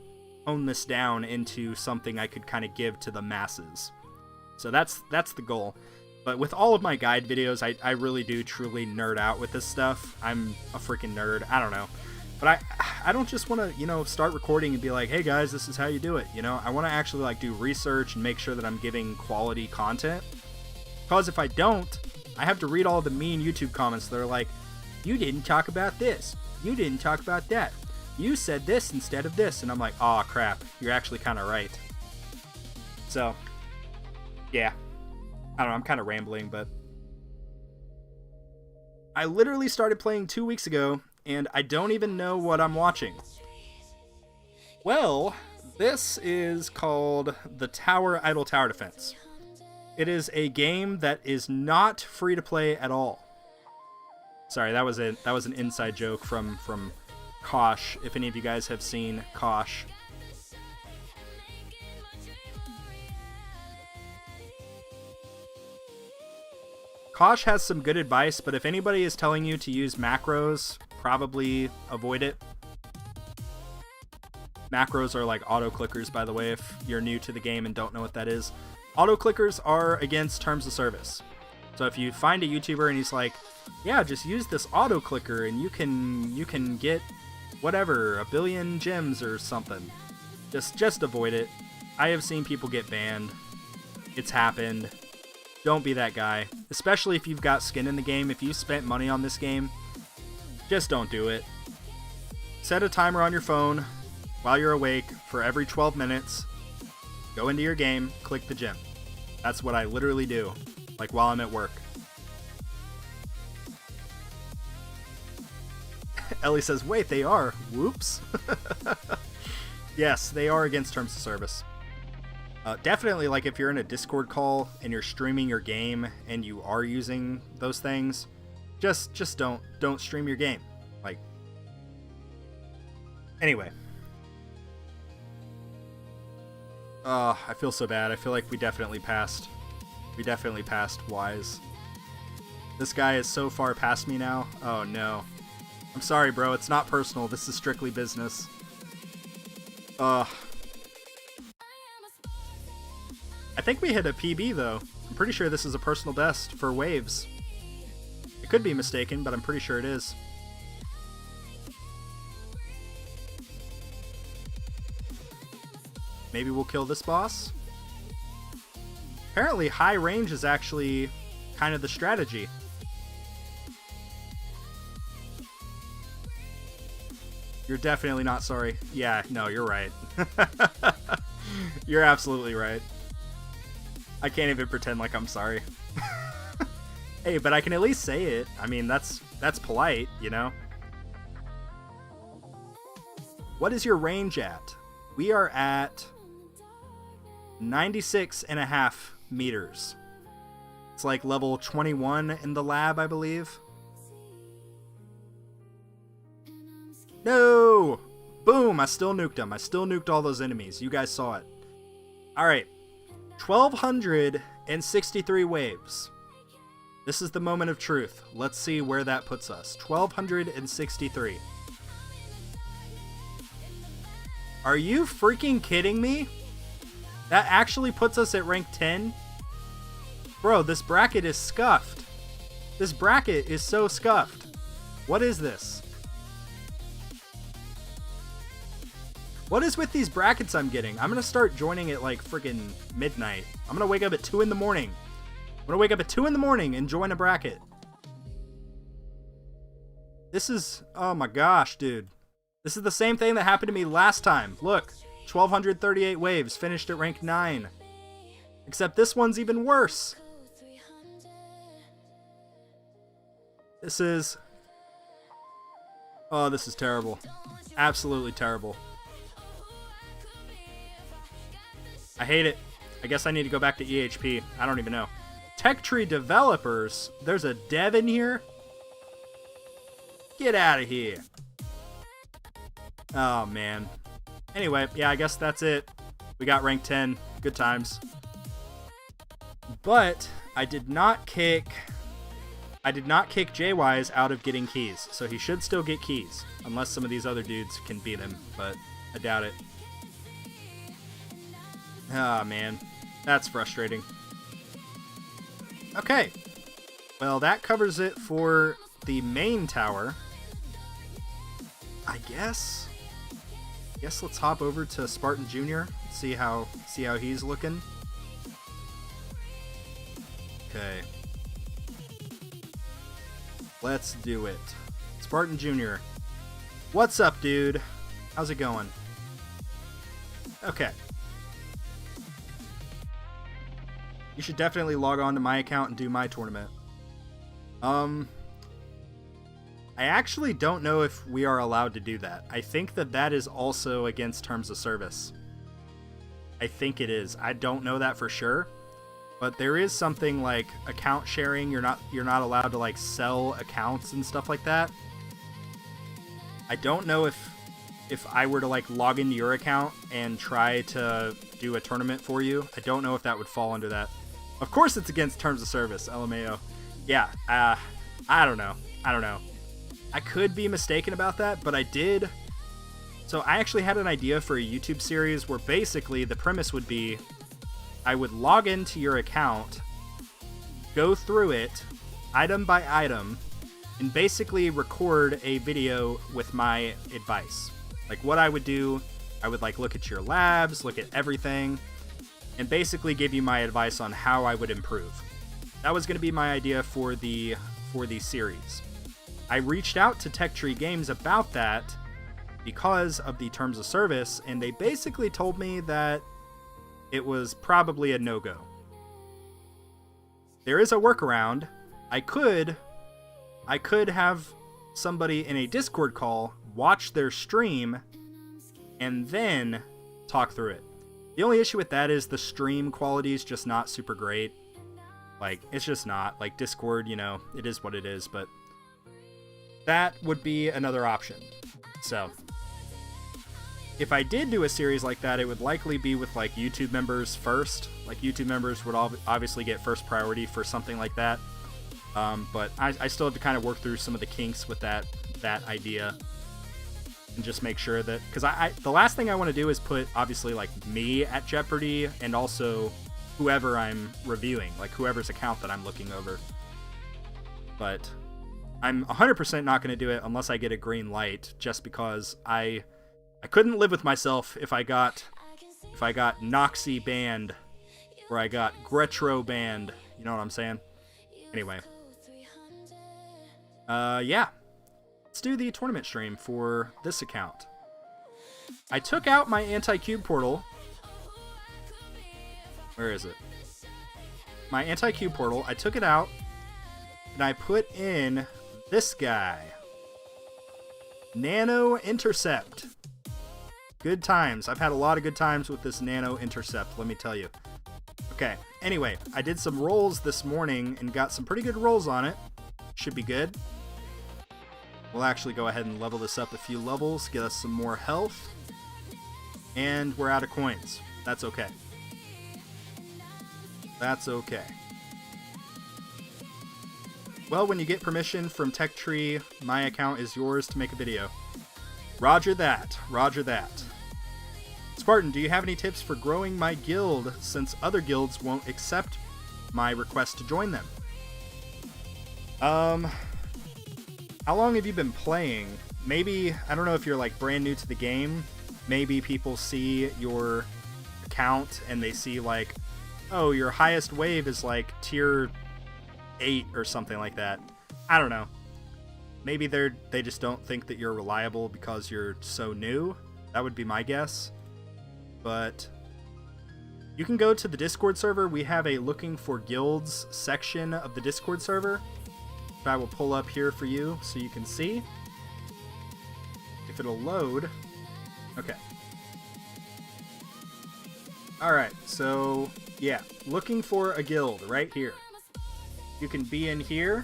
hone this down into something I could kind of give to the masses. So that's the goal. But with all of my guide videos, I really do truly nerd out with this stuff. I'm a freaking nerd. I don't know. But I don't just want to, start recording and be like, hey guys, this is how you do it. I want to actually like do research and make sure that I'm giving quality content. Because if I don't, I have to read all the mean YouTube comments that are like, you didn't talk about this. You didn't talk about that. You said this instead of this. And I'm like, aw, crap. You're actually kind of right. So, yeah. I don't know, I'm kind of rambling, but I literally started playing 2 weeks ago, and I don't even know what I'm watching. Well, this is called the Idle Tower Defense. It is a game that is not free to play at all. Sorry, that was an inside joke from Kosh, if any of you guys have seen Kosh. Kosh has some good advice, but if anybody is telling you to use macros, probably avoid it. Macros are like auto clickers, by the way, if you're new to the game and don't know what that is. Auto clickers are against terms of service. So if you find a YouTuber and he's like, yeah, just use this auto clicker and you can get whatever, 1 billion gems or something. Just avoid it. I have seen people get banned. It's happened. Don't be that guy. Especially if you've got skin in the game. If you spent money on this game, just don't do it. Set a timer on your phone while you're awake for every 12 minutes. Go into your game, click the gem. That's what I literally do, like while I'm at work. Ellie says, wait, they are. Whoops. Yes, they are against terms of service. Definitely, like if you're in a Discord call and you're streaming your game and you are using those things, just don't stream your game. Like, anyway. I feel so bad. I feel like we definitely passed Wise. This guy is so far past me now. Oh no. I'm sorry, bro. It's not personal. This is strictly business. I think we hit a PB, though. I'm pretty sure this is a personal best for waves. I could be mistaken, but I'm pretty sure it is. Maybe we'll kill this boss? Apparently, high range is actually kind of the strategy. You're definitely not sorry. Yeah, no, you're right. You're absolutely right. I can't even pretend like I'm sorry. Hey, but I can at least say it. I mean, that's polite, you know? What is your range at? We are at 96.5 meters. It's like level 21 in the lab, I believe. No! Boom! I still nuked them. I still nuked all those enemies. You guys saw it. Alright. 1,263 waves. This is the moment of truth. Let's see where that puts us. 1,263. Are you freaking kidding me? That actually puts us at rank 10? Bro, this bracket is scuffed. This bracket is so scuffed. What is this? What is with these brackets I'm getting? I'm gonna start joining at like friggin' midnight. I'm gonna wake up at 2 in the morning. I'm gonna wake up at 2 in the morning and join a bracket. This is... oh my gosh, dude. This is the same thing that happened to me last time. Look, 1,238 waves, finished at rank 9. Except this one's even worse. This is... oh, this is terrible. Absolutely terrible. I hate it. I guess I need to go back to EHP. I don't even know. Tech Tree Developers? There's a dev in here? Get out of here. Oh, man. Anyway, yeah, I guess that's it. We got rank 10. Good times. But I did not kick J-Wise out of getting keys, so he should still get keys, unless some of these other dudes can beat him, but I doubt it. Ah, man. That's frustrating. Okay. Well, that covers it for the main tower. I guess let's hop over to Spartan Jr. See how he's looking. Okay. Let's do it. Spartan Jr. What's up, dude? How's it going? Okay. You should definitely log on to my account and do my tournament. I actually don't know if we are allowed to do that. I think that is also against terms of service. I think it is. I don't know that for sure, but there is something like account sharing. You're not allowed to like sell accounts and stuff like that. I don't know if I were to like log into your account and try to do a tournament for you, I don't know if that would fall under that. Of course it's against terms of service, LMAO. Yeah, I don't know. I could be mistaken about that, but I did. So I actually had an idea for a YouTube series where basically the premise would be I would log into your account, go through it item by item, and basically record a video with my advice. Like what I would do, I would like look at your labs, look at everything, and basically give you my advice on how I would improve. That was going to be my idea for the series. I reached out to Tech Tree Games about that because of the terms of service, and they basically told me that it was probably a no-go. There is a workaround. I could have somebody in a Discord call watch their stream and then talk through it. The only issue with that is the stream quality is just not super great. Like, it's just not. Like, Discord, it is what it is, but that would be another option. So, if I did do a series like that, it would likely be with, like, YouTube members first. Like, YouTube members would obviously get first priority for something like that. But I still have to kind of work through some of the kinks with that idea. And just make sure that... Because the last thing I want to do is put, obviously, like, me at jeopardy and also whoever I'm reviewing. Like, whoever's account that I'm looking over. But I'm 100% not going to do it unless I get a green light, just because I couldn't live with myself if I got Noxy banned or I got Gretro banned. You know what I'm saying? Anyway. Yeah. Let's do the tournament stream for this account. I took out my anti-cube portal. Where is it? My anti-cube portal. I took it out and I put in this guy. Nano Intercept. Good times. I've had a lot of good times with this Nano Intercept, let me tell you. Okay, anyway, I did some rolls this morning and got some pretty good rolls on it. Should be good. We'll actually go ahead and level this up a few levels, get us some more health. And we're out of coins. That's okay. That's okay. Well, when you get permission from Tech Tree, my account is yours to make a video. Roger that. Roger that. Spartan, do you have any tips for growing my guild since other guilds won't accept my request to join them? How long have you been playing? Maybe, I don't know if you're like brand new to the game. Maybe people see your account and they see like, oh, your highest wave is like tier 8 or something like that. I don't know. Maybe they just don't think that you're reliable because you're so new. That would be my guess. But you can go to the Discord server. We have a looking for guilds section of the Discord server. I will pull up here for you so you can see. If it'll load. Okay. Alright, so yeah, looking for a guild right here. You can be in here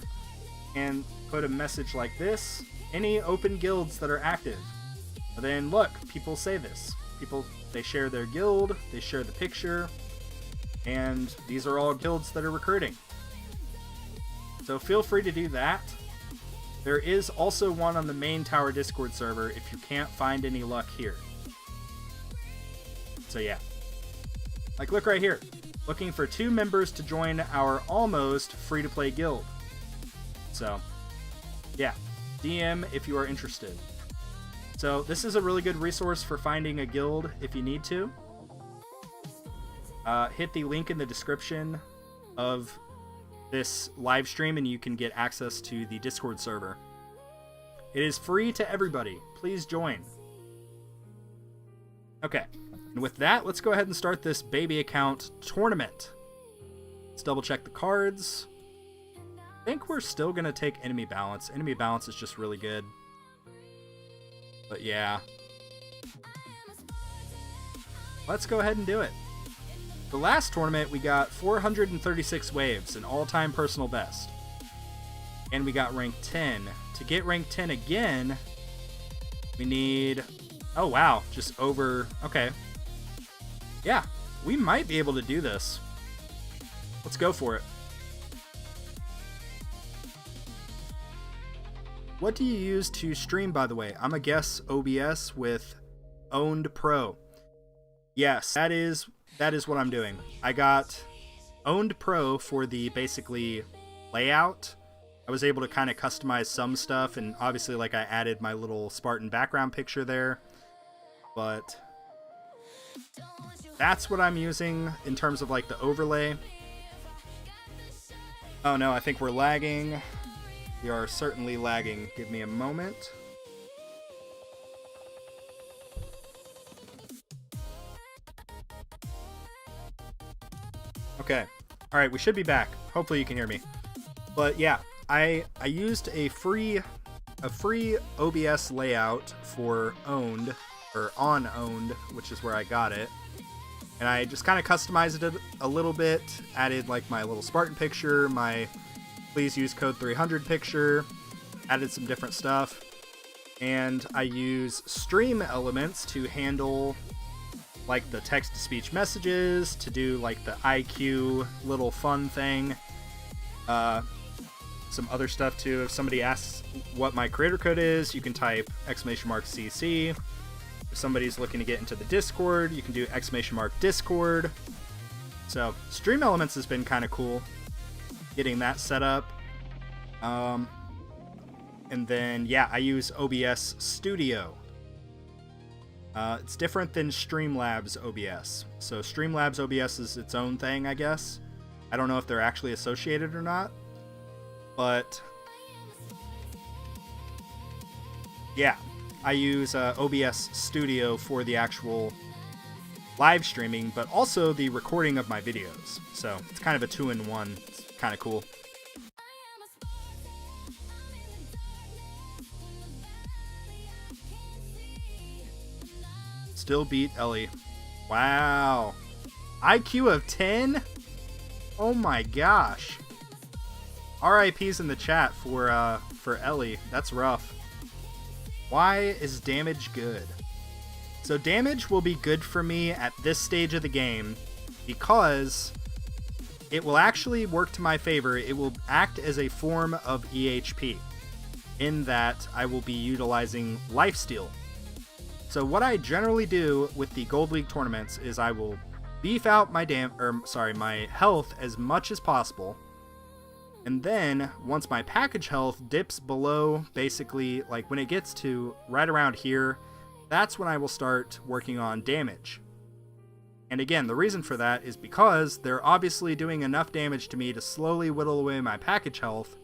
and put a message like this. Any open guilds that are active. And then look, people say this. People, they share their guild, they share the picture, and these are all guilds that are recruiting. So feel free to do that. There is also one on the main tower Discord server if you can't find any luck here. So yeah. Like look right here. Looking for 2 members to join our almost free-to-play guild. So, yeah. DM if you are interested. So this is a really good resource for finding a guild if you need to. Hit the link in the description of this live stream and you can get access to the Discord server. It is free to everybody. Please join. Okay, and with that, let's go ahead and start this baby account tournament. Let's double check the cards. I think we're still going to take enemy balance. Enemy balance is just really good. But yeah. Let's go ahead and do it. The last tournament, we got 436 waves, an all-time personal best. And we got rank 10. To get rank 10 again, we need... Oh, wow. Just over... Okay. Yeah, we might be able to do this. Let's go for it. What do you use to stream, by the way? I'm a guess OBS with Owned Pro. Yes, that is what I'm doing. I got Owned Pro for the basically layout. I was able to kind of customize some stuff, and obviously like I added my little Spartan background picture there. But that's what I'm using in terms of like the overlay. Oh no, I think we're lagging. We are certainly lagging. Give me a moment. Okay. All right, we should be back. Hopefully you can hear me. But yeah, I used a free OBS layout for Owned, or on Owned, which is where I got it. And I just kind of customized it a little bit, added like my little Spartan picture, my please use code 300 picture, added some different stuff. And I use stream elements to handle like the text-to-speech messages, to do like the IQ little fun thing. Some other stuff too. If somebody asks what my creator code is, you can type !CC. If somebody's looking to get into the Discord, you can do !Discord. So stream elements has been kind of cool, getting that set up. And then yeah, I use OBS Studio. It's different than Streamlabs OBS. So Streamlabs OBS is its own thing, I guess. I don't know if they're actually associated or not. But yeah, I use OBS Studio for the actual live streaming, but also the recording of my videos. So it's kind of a 2-in-1. It's kind of cool. Still beat Ellie. Wow. IQ of 10? Oh my gosh. RIP's in the chat for Ellie. That's rough. Why is damage good? So damage will be good for me at this stage of the game because it will actually work to my favor. It will act as a form of EHP in that I will be utilizing lifesteal. So what I generally do with the Gold League tournaments is I will beef out my my health as much as possible. And then once my package health dips below basically like when it gets to right around here, that's when I will start working on damage. And again, the reason for that is because they're obviously doing enough damage to me to slowly whittle away my package health.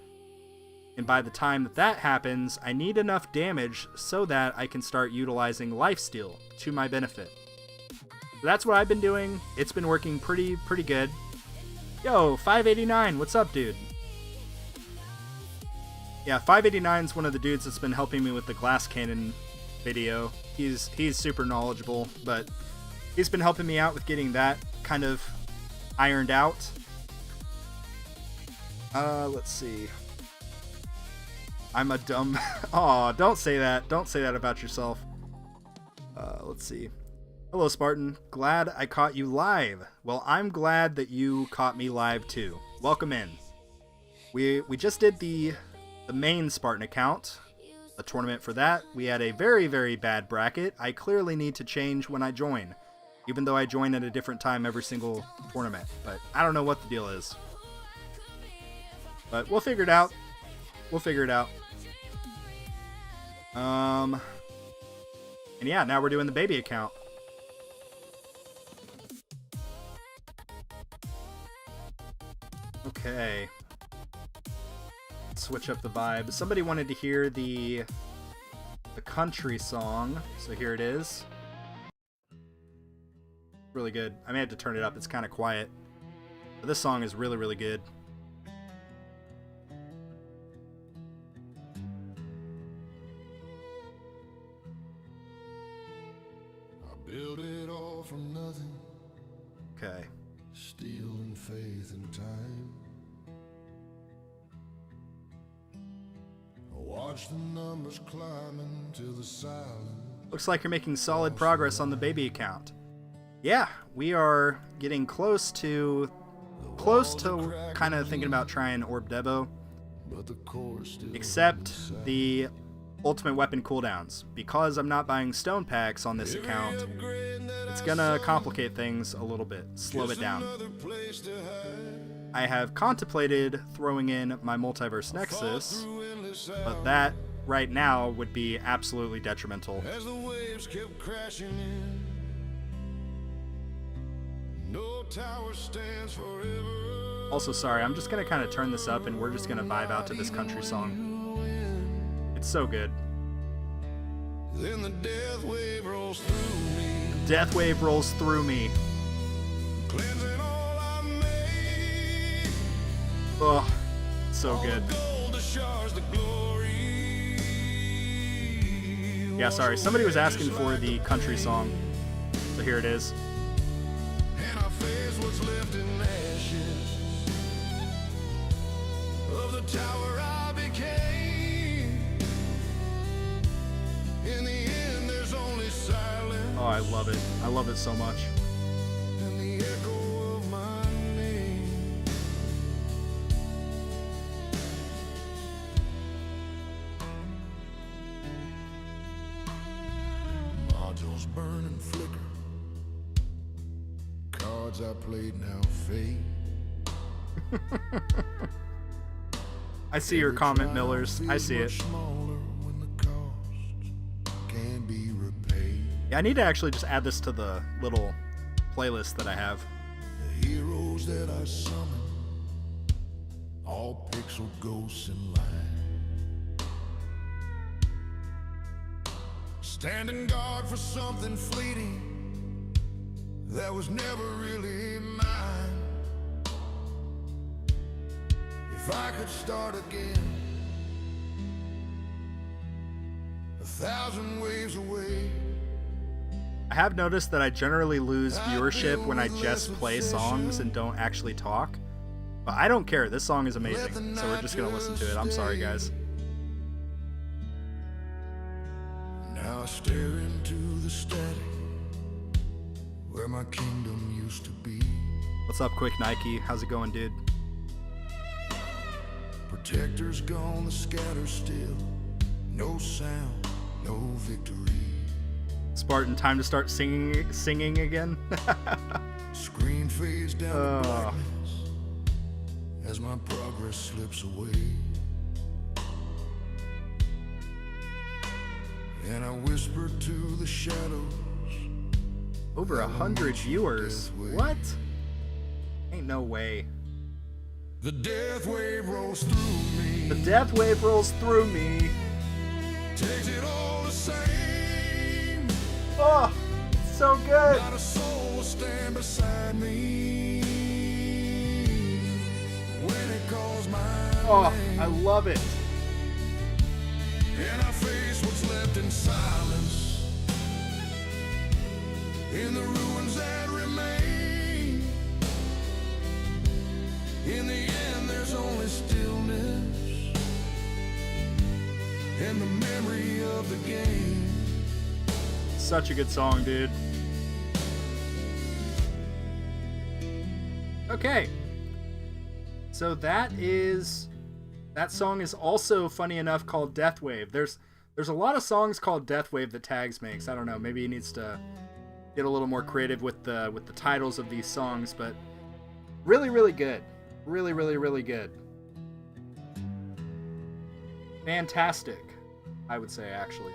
And by the time that happens, I need enough damage so that I can start utilizing lifesteal to my benefit. So that's what I've been doing. It's been working pretty good. Yo, 589, what's up, dude? Yeah, 589 is one of the dudes that's been helping me with the glass cannon video. He's super knowledgeable, but he's been helping me out with getting that kind of ironed out. Let's see. I'm a dumb... Aw, don't say that. Don't say that about yourself. Let's see. Hello, Spartan. Glad I caught you live. Well, I'm glad that you caught me live, too. Welcome in. We just did the main Spartan account, a tournament for that. We had a very, very bad bracket. I clearly need to change when I join, even though I join at a different time every single tournament. But I don't know what the deal is. But we'll figure it out. We'll figure it out. And yeah, now we're doing the baby account. Okay. Let's switch up the vibe. Somebody wanted to hear the country song, so here it is. Really good. I may have to turn it up. It's kind of quiet. But this song is really, really good.
I built it all from nothing.
Okay.
Stealing faith and time. I watch the numbers climbing to the silence.
Looks like you're making solid progress on the baby account. Yeah, we are getting close to kind of thinking about trying Orb Devo. Except the ultimate weapon cooldowns. Because I'm not buying stone packs on this account, it's gonna complicate things a little bit, slow it down. I have contemplated throwing in my Multiverse Nexus, but that right now would be absolutely detrimental.
As the waves kept crashing in, no tower stands forever.
Also, sorry, I'm just gonna kind of turn this up and we're just gonna vibe out to this country song. It's so good.
Then the death wave rolls through me.
Death wave rolls through me.
Cleansing all I made.
Ugh, so good.
Gold shards the glory.
Yeah, sorry, somebody was asking for the country song, so here it is.
And I face what's left in ashes of the tower I became. In the end, there's only silence.
Oh, I love it. I love it so much.
And the echo of my name. Modules burn and flicker. Cards I played now fade.
I see your comment, Millers. I see it.
Smaller when the cost can be repaid.
Yeah, I need to actually just add this to the little playlist that I have.
The heroes that I summon, all pixel ghosts in line, standing guard for something fleeting that was never really mine. If I could start again, 1,000 waves away.
I have noticed that I generally lose viewership when I just play songs and don't actually talk. But I don't care. This song is amazing, so we're just going to listen to it. I'm sorry, guys.
Now I stare into the static where my kingdom used to be.
What's up, Quick Nike? How's it going, dude?
Protectors gone, the scatter still. No sound, no victory.
Spartan, time to start singing again.
Screen fades down to blackness as my progress slips away. And I whisper to the shadows.
Over 100 viewers. What? Ain't no way.
The death wave rolls through me.
The death wave rolls through me.
Takes it all the same.
Oh, so good.
Not a soul will stand beside me when it calls my
Oh,
name.
I love it.
And I face what's left in silence, in the ruins that remain. In the end, there's only stillness and the memory of the game.
Such a good song, dude. Okay. So that song is also, funny enough, called Death Wave. There's a lot of songs called Death Wave that Tags makes. I don't know, maybe he needs to get a little more creative with the titles of these songs, but really, really good. Really, really, really good. Fantastic, I would say, actually.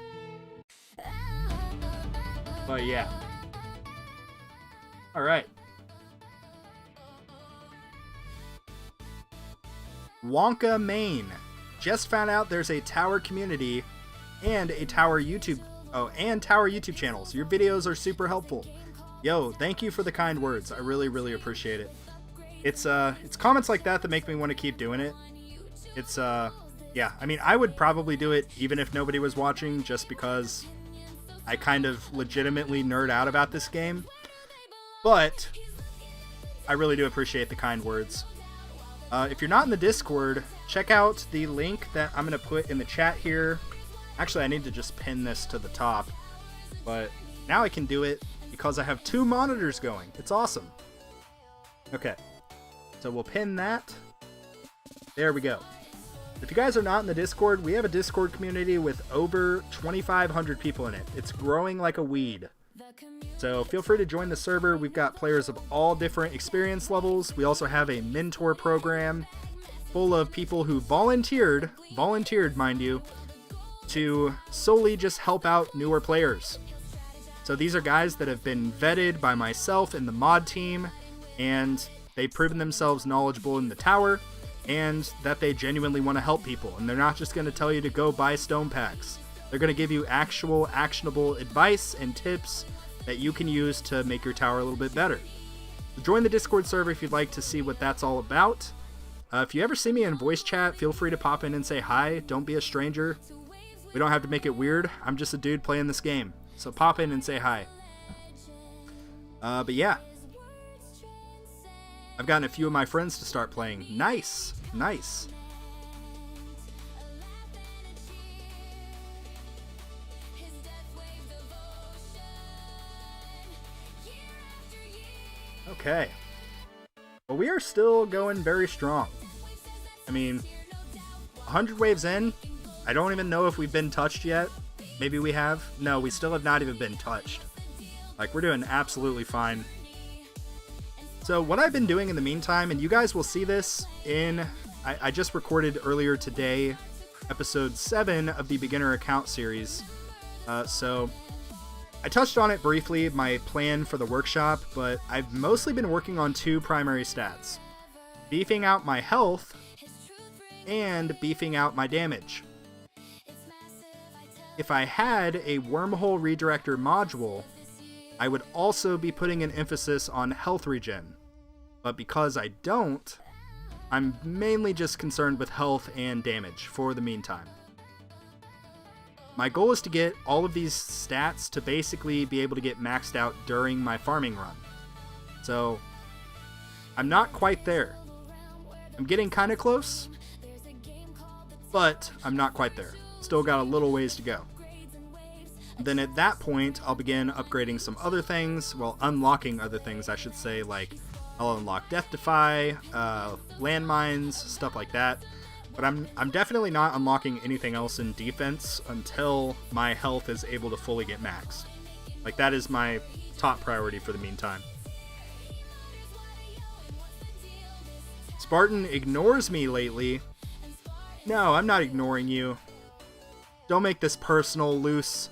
But yeah. Alright. Wonka, Maine. Just found out there's a Tower community and a Tower YouTube Tower YouTube channels. Your videos are super helpful. Yo, thank you for the kind words. I really, really appreciate it. it's comments like that make me want to keep doing it. It's yeah, I mean, I would probably do it even if nobody was watching, just because I kind of legitimately nerd out about this game. But I really do appreciate the kind words. If you're not in the Discord, check out the link that I'm going to put in the chat here. Actually, I need to just pin this to the top. But now I can do it because I have 2 monitors going. It's awesome. Okay. So we'll pin that. There we go. If you guys are not in the Discord, we have a Discord community with over 2,500 people in it. It's growing like a weed. So feel free to join the server. We've got players of all different experience levels. We also have a mentor program full of people who volunteered, mind you, to solely just help out newer players. So these are guys that have been vetted by myself and the mod team, and they've proven themselves knowledgeable in the tower, and that they genuinely want to help people. And they're not just going to tell you to go buy stone packs. They're going to give you actual actionable advice and tips that you can use to make your tower a little bit better. So join the Discord server if you'd like to see what that's all about. If you ever see me in voice chat, feel free to pop in and say hi. Don't be a stranger. We don't have to make it weird. I'm just a dude playing this game. So pop in and say hi. But yeah. I've gotten a few of my friends to start playing. Nice. Nice. Okay. Well, we are still going very strong. I mean, 100 waves in, I don't even know if we've been touched yet. Maybe we have. No, we still have not even been touched. Like, we're doing absolutely fine. So what I've been doing in the meantime, and you guys will see this in, I just recorded earlier today, episode 7 of the beginner account series. So I touched on it briefly, my plan for the workshop, but I've mostly been working on 2 primary stats. Beefing out my health and beefing out my damage. If I had a wormhole redirector module, I would also be putting an emphasis on health regen. But because I don't, I'm mainly just concerned with health and damage for the meantime. My goal is to get all of these stats to basically be able to get maxed out during my farming run. So, I'm not quite there. I'm getting kind of close, but I'm not quite there. Still got a little ways to go. Then at that point, I'll begin upgrading some other things, well, unlocking other things, I should say, like I'll unlock Death Defy, landmines, stuff like that. But I'm definitely not unlocking anything else in defense until my health is able to fully get maxed. Like, that is my top priority for the meantime. Spartan ignores me lately. No, I'm not ignoring you. Don't make this personal, Loose.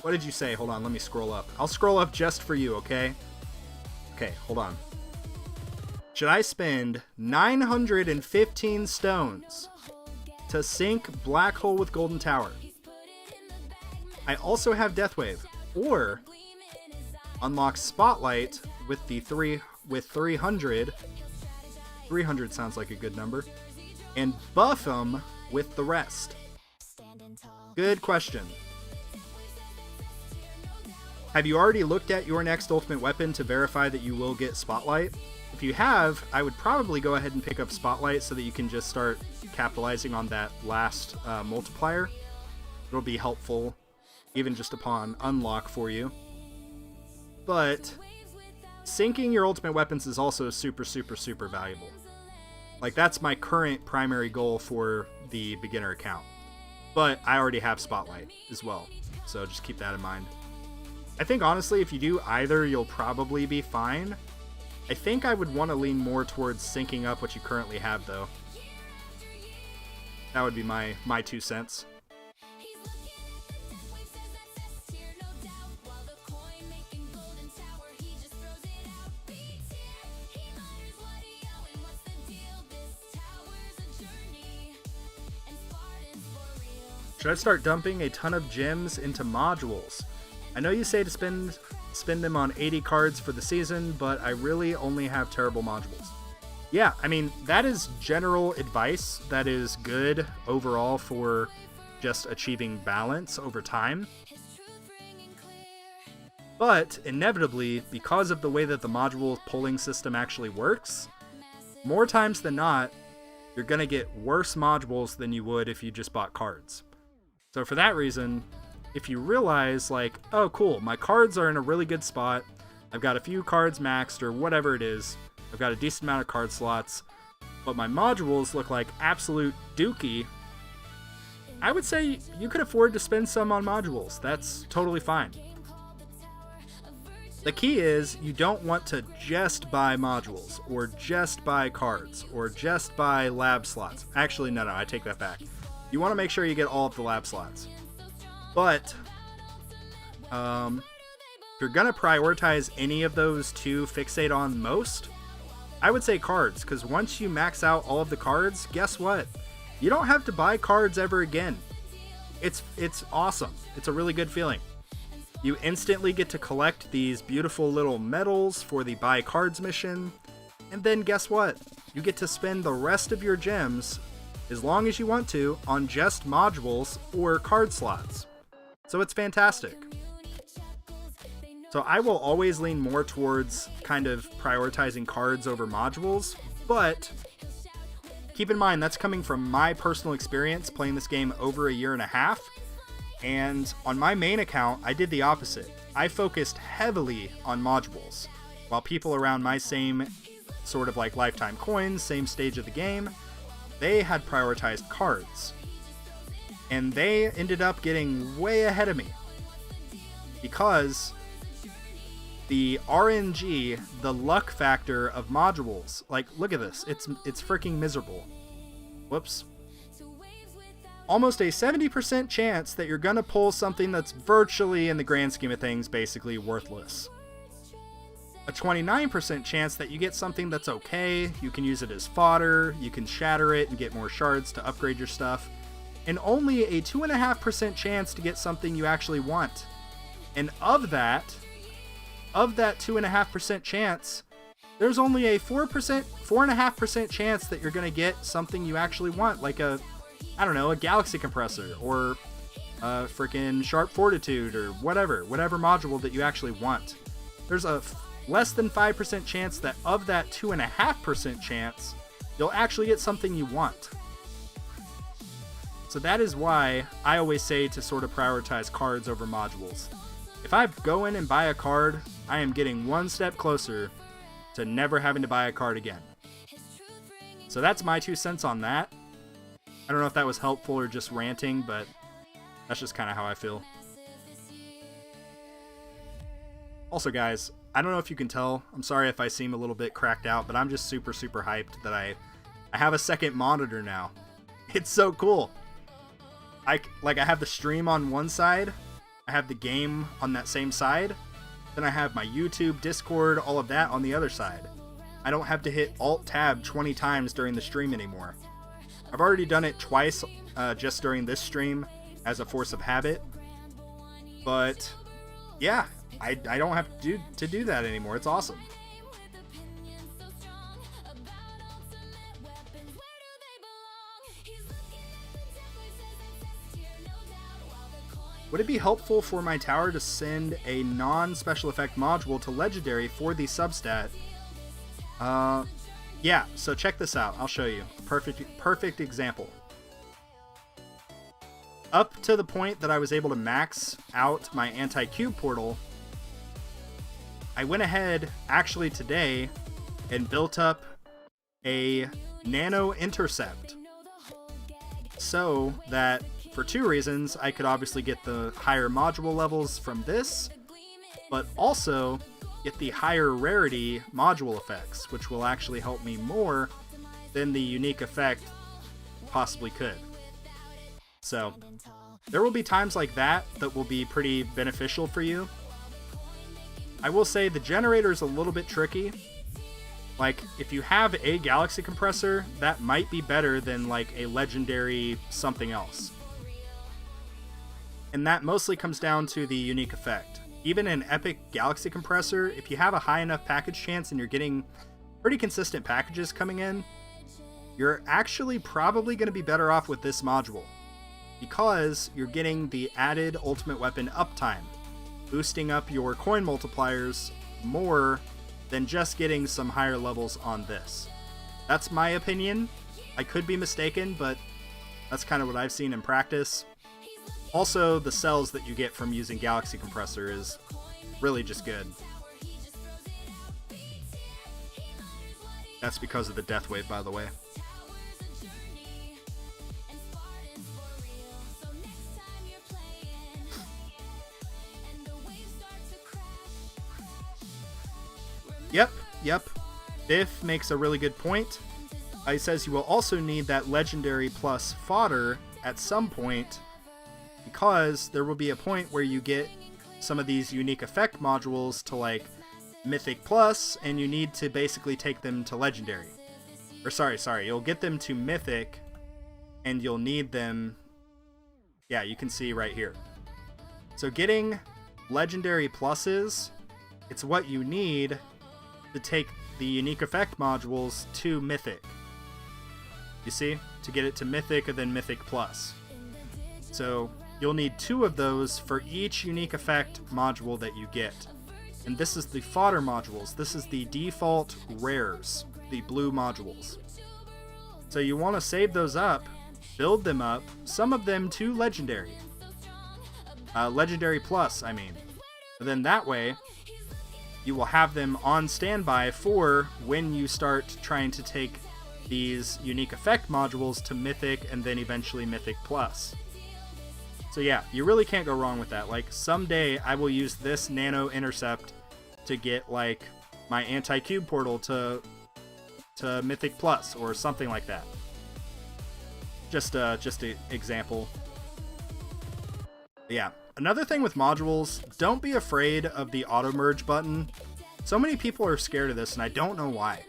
What did you say? Hold on, let me scroll up. I'll scroll up just for you, okay? Okay, hold on. Should I spend 915 stones to sink Black Hole with Golden Tower? I also have Death Wave, or unlock Spotlight with 300. 300 sounds like a good number. And buff them with the rest. Good question. Have you already looked at your next ultimate weapon to verify that you will get Spotlight? If you have, I would probably go ahead and pick up Spotlight so that you can just start capitalizing on that last multiplier. It'll be helpful, even just upon unlock for you. But syncing your ultimate weapons is also super, super, super valuable. Like, that's my current primary goal for the beginner account. But I already have Spotlight as well, so just keep that in mind. I think, honestly, if you do either, you'll probably be fine. I think I would want to lean more towards syncing up what you currently have, though. That would be my 2 cents. Should I start dumping a ton of gems into modules? I know you say to spend them on 80 cards for the season, but I really only have terrible modules. Yeah, I mean, that is general advice that is good overall for just achieving balance over time. But inevitably, because of the way that the module polling system actually works, more times than not, you're going to get worse modules than you would if you just bought cards. So for that reason, if you realize like, oh cool, my cards are in a really good spot, I've got a few cards maxed or whatever it is, I've got a decent amount of card slots, but my modules look like absolute dookie, I would say you could afford to spend some on modules. That's totally fine. The key is you don't want to just buy modules, or just buy cards, or just buy lab slots. Actually, no, I take that back. You want to make sure you get all of the lab slots. But, if you're going to prioritize any of those to fixate on most, I would say cards, because once you max out all of the cards, guess what? You don't have to buy cards ever again. It's awesome. It's a really good feeling. You instantly get to collect these beautiful little medals for the buy cards mission, and then guess what? You get to spend the rest of your gems, as long as you want to, on just modules or card slots. So it's fantastic. So I will always lean more towards kind of prioritizing cards over modules, but keep in mind that's coming from my personal experience playing this game over a year and a half. And on my main account, I did the opposite. I focused heavily on modules, while people around my same sort of like lifetime coins, same stage of the game, they had prioritized cards. And they ended up getting way ahead of me. Because the RNG, the luck factor of modules, like look at this, it's freaking miserable. Whoops. Almost a 70% chance that you're gonna pull something that's virtually, in the grand scheme of things, basically worthless. A 29% chance that you get something that's okay, you can use it as fodder, you can shatter it and get more shards to upgrade your stuff, and only a 2.5% chance to get something you actually want. And of that 2.5% chance, there's only a 4.5% chance that you're gonna get something you actually want, like a galaxy compressor, or a freaking sharp fortitude, or whatever module that you actually want. There's a less than 5% chance that of that 2.5% chance, you'll actually get something you want. So that is why I always say to sort of prioritize cards over modules. If I go in and buy a card, I am getting one step closer to never having to buy a card again. So that's my 2 cents on that. I don't know if that was helpful or just ranting, but that's just kind of how I feel. Also, guys, I don't know if you can tell. I'm sorry if I seem a little bit cracked out, but I'm just super, super hyped that I have a second monitor now. It's so cool. I have the stream on one side, I have the game on that same side, then I have my YouTube, Discord, all of that on the other side. I don't have to hit Alt-Tab 20 times during the stream anymore. I've already done it twice just during this stream as a force of habit, but yeah, I don't have to do that anymore. It's awesome. Would it be helpful for my tower to send a non-special effect module to Legendary for the substat? Yeah, so check this out. I'll show you. Perfect example. Up to the point that I was able to max out my anti-cube portal, I went ahead actually today and built up a nano intercept, so that for 2 reasons, I could obviously get the higher module levels from this, but also get the higher rarity module effects, which will actually help me more than the unique effect possibly could. So there will be times like that will be pretty beneficial for you. I will say the generator is a little bit tricky. Like, if you have a galaxy compressor, that might be better than like a legendary something else. And that mostly comes down to the unique effect. even an epic galaxy compressor, if you have a high enough package chance and you're getting pretty consistent packages coming in, you're actually probably going to be better off with this module, because you're getting the added ultimate weapon uptime, boosting up your coin multipliers more than just getting some higher levels on this. That's my opinion. I could be mistaken, but that's kind of what I've seen in practice. Also, the cells that you get from using Galaxy Compressor is really just good. That's because of the death wave, by the way. Yep. Biff makes a really good point. He says you will also need that legendary plus fodder at some point, because there will be a point where you get some of these unique effect modules to like Mythic Plus, and you need to basically take them to Legendary. Or sorry, you'll get them to Mythic, and you'll need them... Yeah, you can see right here. So getting Legendary Pluses, it's what you need to take the unique effect modules to Mythic. You see? To get it to Mythic and then Mythic Plus. So you'll need 2 of those for each unique effect module that you get. And this is the fodder modules. This is the default rares, the blue modules. So you want to save those up, build them up, some of them to Legendary. Legendary Plus, I mean. And then that way, you will have them on standby for when you start trying to take these unique effect modules to Mythic and then eventually Mythic Plus. So yeah, you really can't go wrong with that. Like, someday I will use this Nano Intercept to get like my anti-cube portal to Mythic Plus or something like that. Just an example. Yeah. Another thing with modules, don't be afraid of the auto merge button. So many people are scared of this, and I don't know why.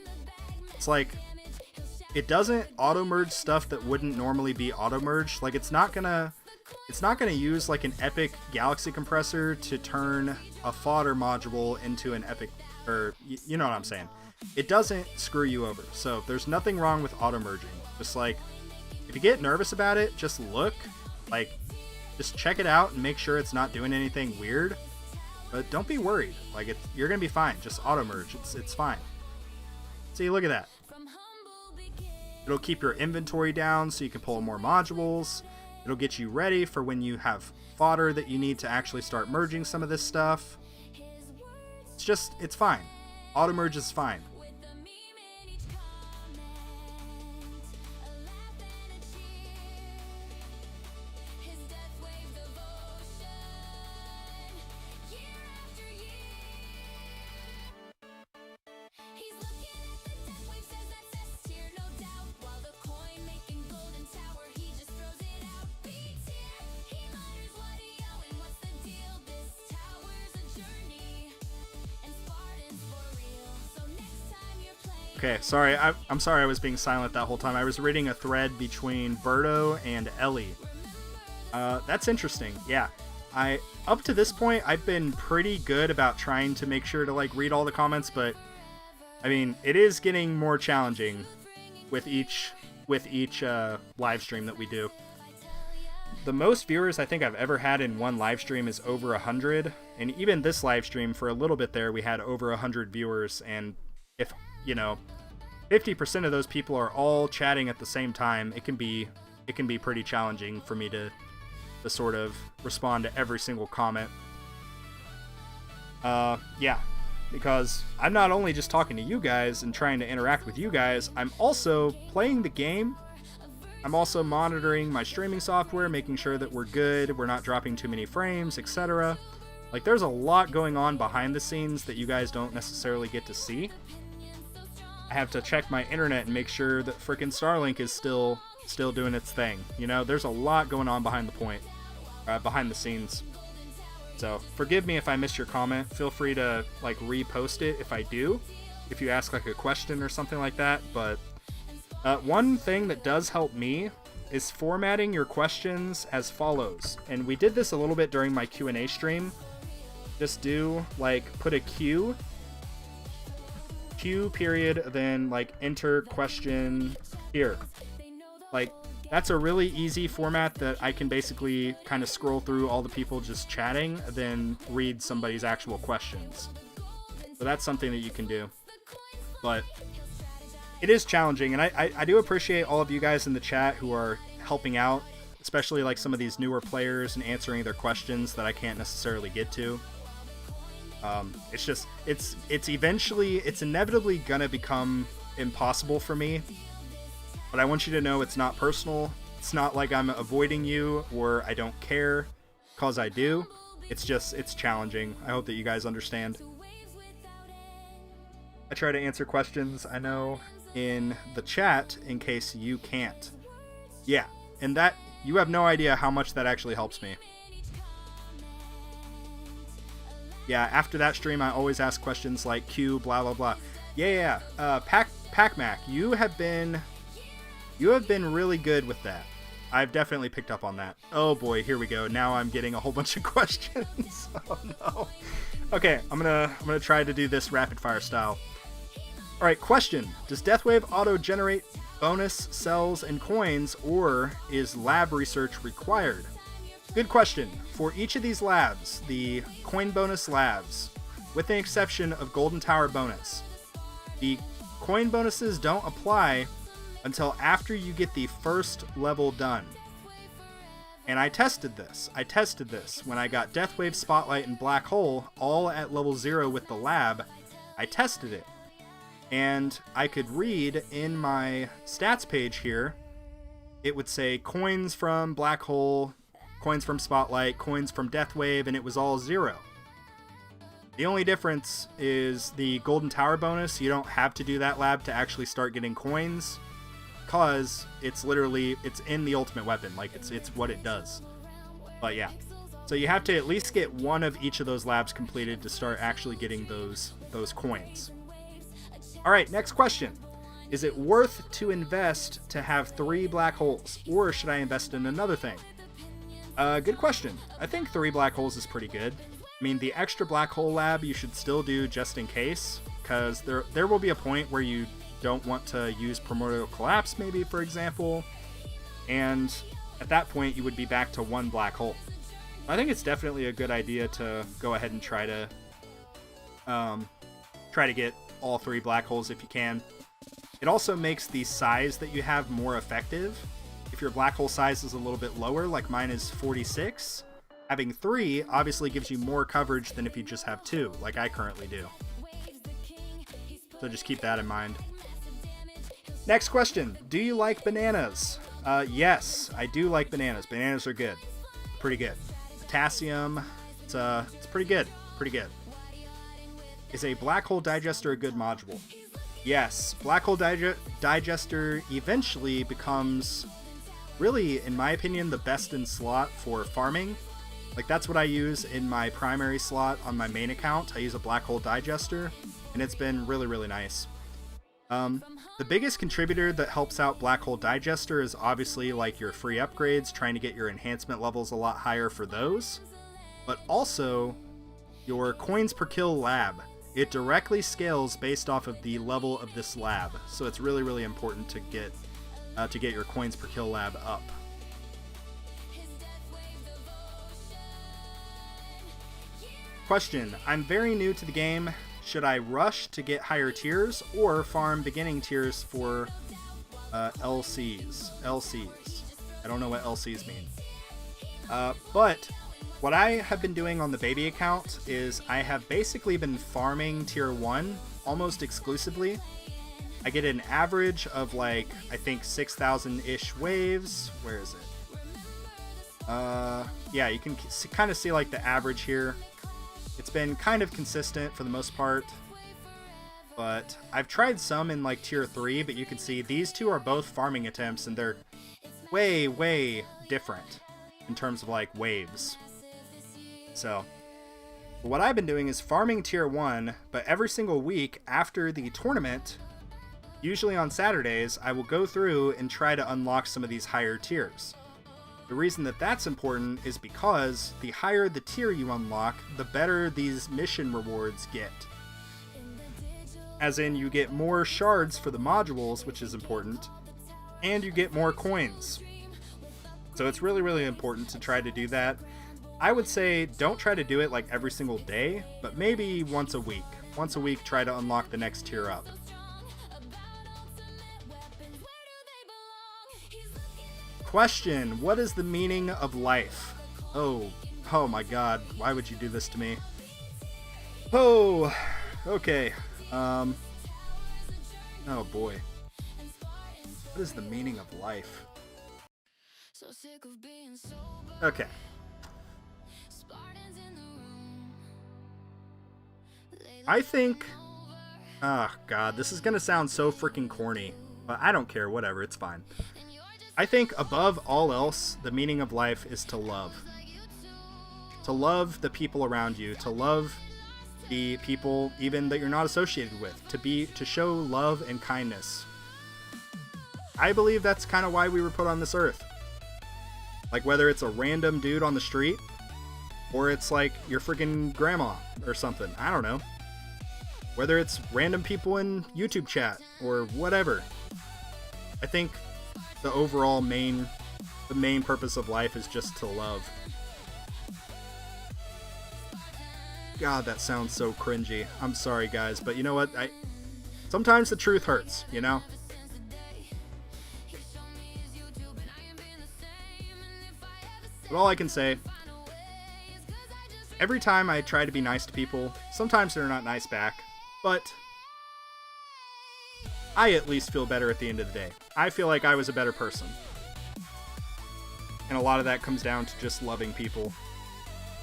It's like, it doesn't auto merge stuff that wouldn't normally be auto merged. Like, it's not gonna use like an epic galaxy compressor to turn a fodder module into an epic, or you know what I'm saying. It doesn't screw you over. So there's nothing wrong with auto merging. Just like, if you get nervous about it, just look, like, just check it out and make sure it's not doing anything weird. But don't be worried. Like, you're gonna be fine. Just auto merge. It's fine. See, look at that. It'll keep your inventory down so you can pull more modules. It'll get you ready for when you have fodder that you need to actually start merging some of this stuff. It's fine. Auto merge is fine. Okay, sorry. I'm sorry I was being silent that whole time. I was reading a thread between Berto and Ellie. That's interesting. Yeah. Up to this point, I've been pretty good about trying to make sure to like read all the comments, but I mean, it is getting more challenging with each live stream that we do. The most viewers I think I've ever had in one live stream is over 100, and even this live stream for a little bit there we had over 100 viewers, and if 50% of those people are all chatting at the same time, it can be pretty challenging for me to sort of respond to every single comment. Yeah, because I'm not only just talking to you guys and trying to interact with you guys, I'm also playing the game. I'm also monitoring my streaming software, making sure that we're good, we're not dropping too many frames, etc. Like, there's a lot going on behind the scenes that you guys don't necessarily get to see. I have to check my internet and make sure that frickin' Starlink is still doing its thing. You know, there's a lot going on behind the scenes. So forgive me if I missed your comment. Feel free to like repost it if I do, if you ask like a question or something like that. But one thing that does help me is formatting your questions as follows. And we did this a little bit during my Q&A stream. just do like put a Q period, then like enter question here. Like that's a really easy format that I can basically kind of scroll through all the people just chatting, then read somebody's actual questions. So that's something that you can do. But it is challenging, and I do appreciate all of you guys in the chat who are helping out, especially like some of these newer players and answering their questions that I can't necessarily get to. It's just, it's inevitably gonna become impossible for me, but I want you to know it's not personal. It's not like I'm avoiding you or I don't care, cause I do. It's just, it's challenging. I hope that you guys understand. I try to answer questions, I know, in the chat in case you can't. Yeah, and that, you have no idea how much that actually helps me. Yeah, after that stream, I always ask questions like Q, blah, blah, blah. Yeah. Pac-Mac, you have been really good with that. I've definitely picked up on that. Oh boy, here we go. Now I'm getting a whole bunch of questions. Oh no. Okay, I'm gonna try to do this rapid fire style. All right, question: does Deathwave auto-generate bonus cells and coins, or is lab research required? Good question. For each of these labs, the coin bonus labs, with the exception of Golden Tower bonus, the coin bonuses don't apply until after you get the first level done. And I tested this when I got Deathwave, Spotlight, and Black Hole all at level 0 with the lab. I tested it, and I could read in my stats page here, it would say coins from Black Hole, coins from Spotlight, coins from Deathwave, and it was all 0. The only difference is the Golden Tower bonus. You don't have to do that lab to actually start getting coins, because it's in the ultimate weapon. Like, it's what it does. But yeah, so you have to at least get one of each of those labs completed to start actually getting those coins. All right, next question. Is it worth to invest to have 3 black holes, or should I invest in another thing? Good question. I think 3 black holes is pretty good. I mean, the extra black hole lab you should still do just in case, because there will be a point where you don't want to use Primordial Collapse, maybe, for example, and at that point you would be back to 1 black hole. I think it's definitely a good idea to go ahead and try to get all 3 black holes if you can. It also makes the size that you have more effective. If your black hole size is a little bit lower, like mine is 46, having 3 obviously gives you more coverage than if you just have 2, like I currently do. So just keep that in mind. Next question. Do you like bananas? Yes, I do like bananas. Bananas are good. Pretty good. Potassium, it's pretty good. Pretty good. Is a black hole digester a good module? Yes, black hole digester eventually becomes, really, in my opinion, the best in slot for farming. Like, that's what I use in my primary slot on my main account. I use a black hole digester, and it's been really, really nice. The biggest contributor that helps out black hole digester is obviously like your free upgrades, trying to get your enhancement levels a lot higher for those, but also your coins per kill lab. It directly scales based off of the level of this lab, so it's really, really important to get your coins per kill lab up. Question: I'm very new to the game. Should I rush to get higher tiers or farm beginning tiers for LCs? I don't know what LCs mean. But what I have been doing on the baby account is I have basically been farming tier 1 almost exclusively. I get an average of like, I think 6,000-ish waves. Where is it? Yeah, you can kind of see like the average here. It's been kind of consistent for the most part, but I've tried some in like tier 3, but you can see these two are both farming attempts and they're way, way different in terms of like waves. So what I've been doing is farming tier 1, but every single week after the tournament, usually on Saturdays, I will go through and try to unlock some of these higher tiers. The reason that that's important is because the higher the tier you unlock, the better these mission rewards get. As in, you get more shards for the modules, which is important, and you get more coins. So it's really, really important to try to do that. I would say don't try to do it like every single day, but maybe once a week. Once a week, try to unlock the next tier up. Question: what is the meaning of life? Oh my god, why would you do this to me? Oh, okay. Oh boy. What is the meaning of life? Okay. I think... oh god, this is gonna sound so freaking corny, but I don't care, whatever, it's fine. I think above all else, the meaning of life is to love. To love the people around you, to love the people even that you're not associated with, to show love and kindness. I believe that's kind of why we were put on this earth. Like, whether it's a random dude on the street, or it's like your freaking grandma or something, I don't know. Whether it's random people in YouTube chat or whatever. I think the overall main purpose of life is just to love. God, that sounds so cringy. I'm sorry, guys, but you know what? Sometimes the truth hurts, you know? But all I can say, every time I try to be nice to people, sometimes they're not nice back, but I at least feel better at the end of the day. I feel like I was a better person. And a lot of that comes down to just loving people.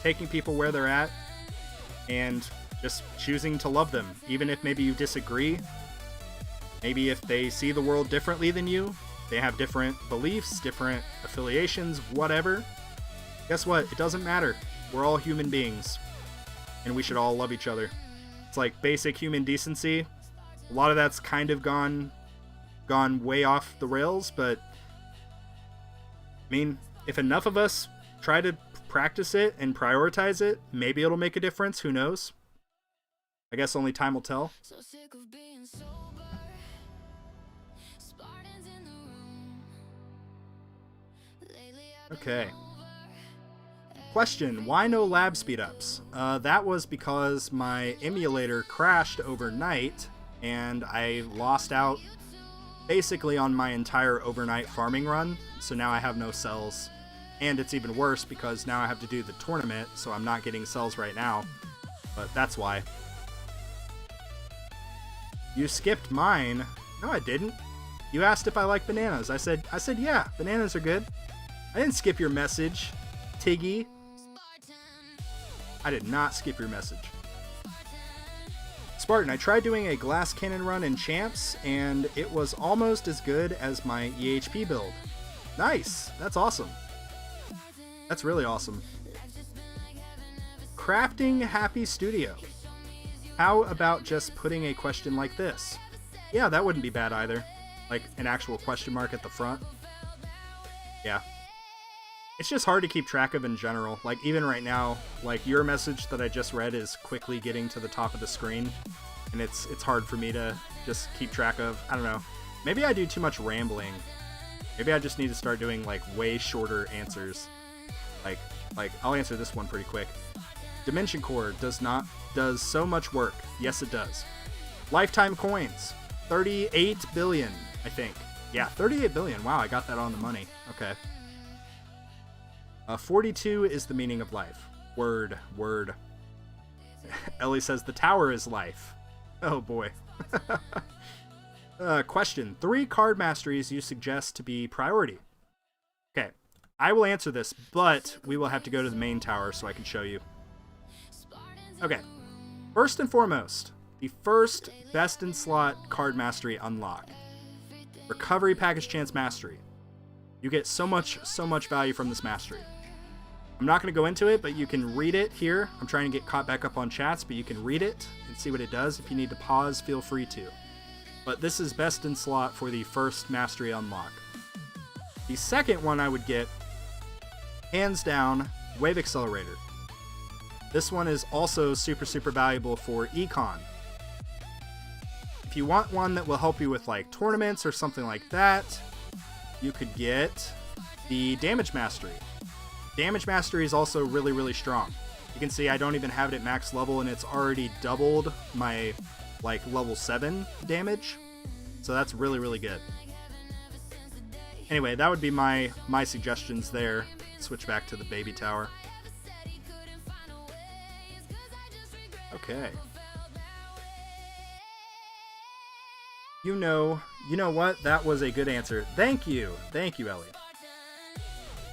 Taking people where they're at, and just choosing to love them. Even if maybe you disagree, maybe if they see the world differently than you, they have different beliefs, different affiliations, whatever. Guess what? It doesn't matter. We're all human beings, and we should all love each other. It's like basic human decency. A lot of that's kind of gone way off the rails, but I mean, if enough of us try to practice it and prioritize it, maybe it'll make a difference. Who knows? I guess only time will tell. Okay. Question: why no lab speed-ups? That was because my emulator crashed overnight, and I lost out basically on my entire overnight farming run, so now I have no cells. And it's even worse because now I have to do the tournament, so I'm not getting cells right now. But that's why. You skipped mine. No, I didn't. You asked if I like bananas. I said yeah, bananas are good. I didn't skip your message, Tiggy. I did not skip your message. Spartan, I tried doing a glass cannon run in Champs, and it was almost as good as my EHP build. Nice! That's awesome. That's really awesome. Crafting Happy Studio. How about just putting a question like this? Yeah, that wouldn't be bad either. Like an actual question mark at the front. Yeah. It's just hard to keep track of in general. Like, even right now, like, your message that I just read is quickly getting to the top of the screen, and it's hard for me to just keep track of. I don't know. Maybe I do too much rambling. Maybe I just need to start doing, like, way shorter answers. Like, I'll answer this one pretty quick. Dimension Core does so much work. Yes, it does. Lifetime coins. 38 billion, I think. Yeah, 38 billion. Wow, I got that on the money. Okay. 42 is the meaning of life. Word. Ellie says the tower is life. Oh boy. Question: 3 card masteries you suggest to be priority? Okay, I will answer this, but we will have to go to the main tower so I can show you. Okay, first and foremost, the first best in slot card mastery unlock. Recovery Package Chance Mastery. You get so much value from this mastery. I'm not going to go into it, but you can read it here. I'm trying to get caught back up on chats, but you can read it and see what it does. If you need to pause, feel free to. But this is best in slot for the first mastery unlock. The second one I would get hands down, Wave Accelerator. This one is also super, super valuable for econ. If you want one that will help you with like tournaments or something like that, you could get the Damage Mastery. Damage Mastery is also really, really strong. You can see I don't even have it at max level, and it's already doubled my like level 7 damage. So that's really, really good. Anyway, that would be my suggestions there. Switch back to the baby tower. Okay. You know what? That was a good answer. Thank you, Ellie.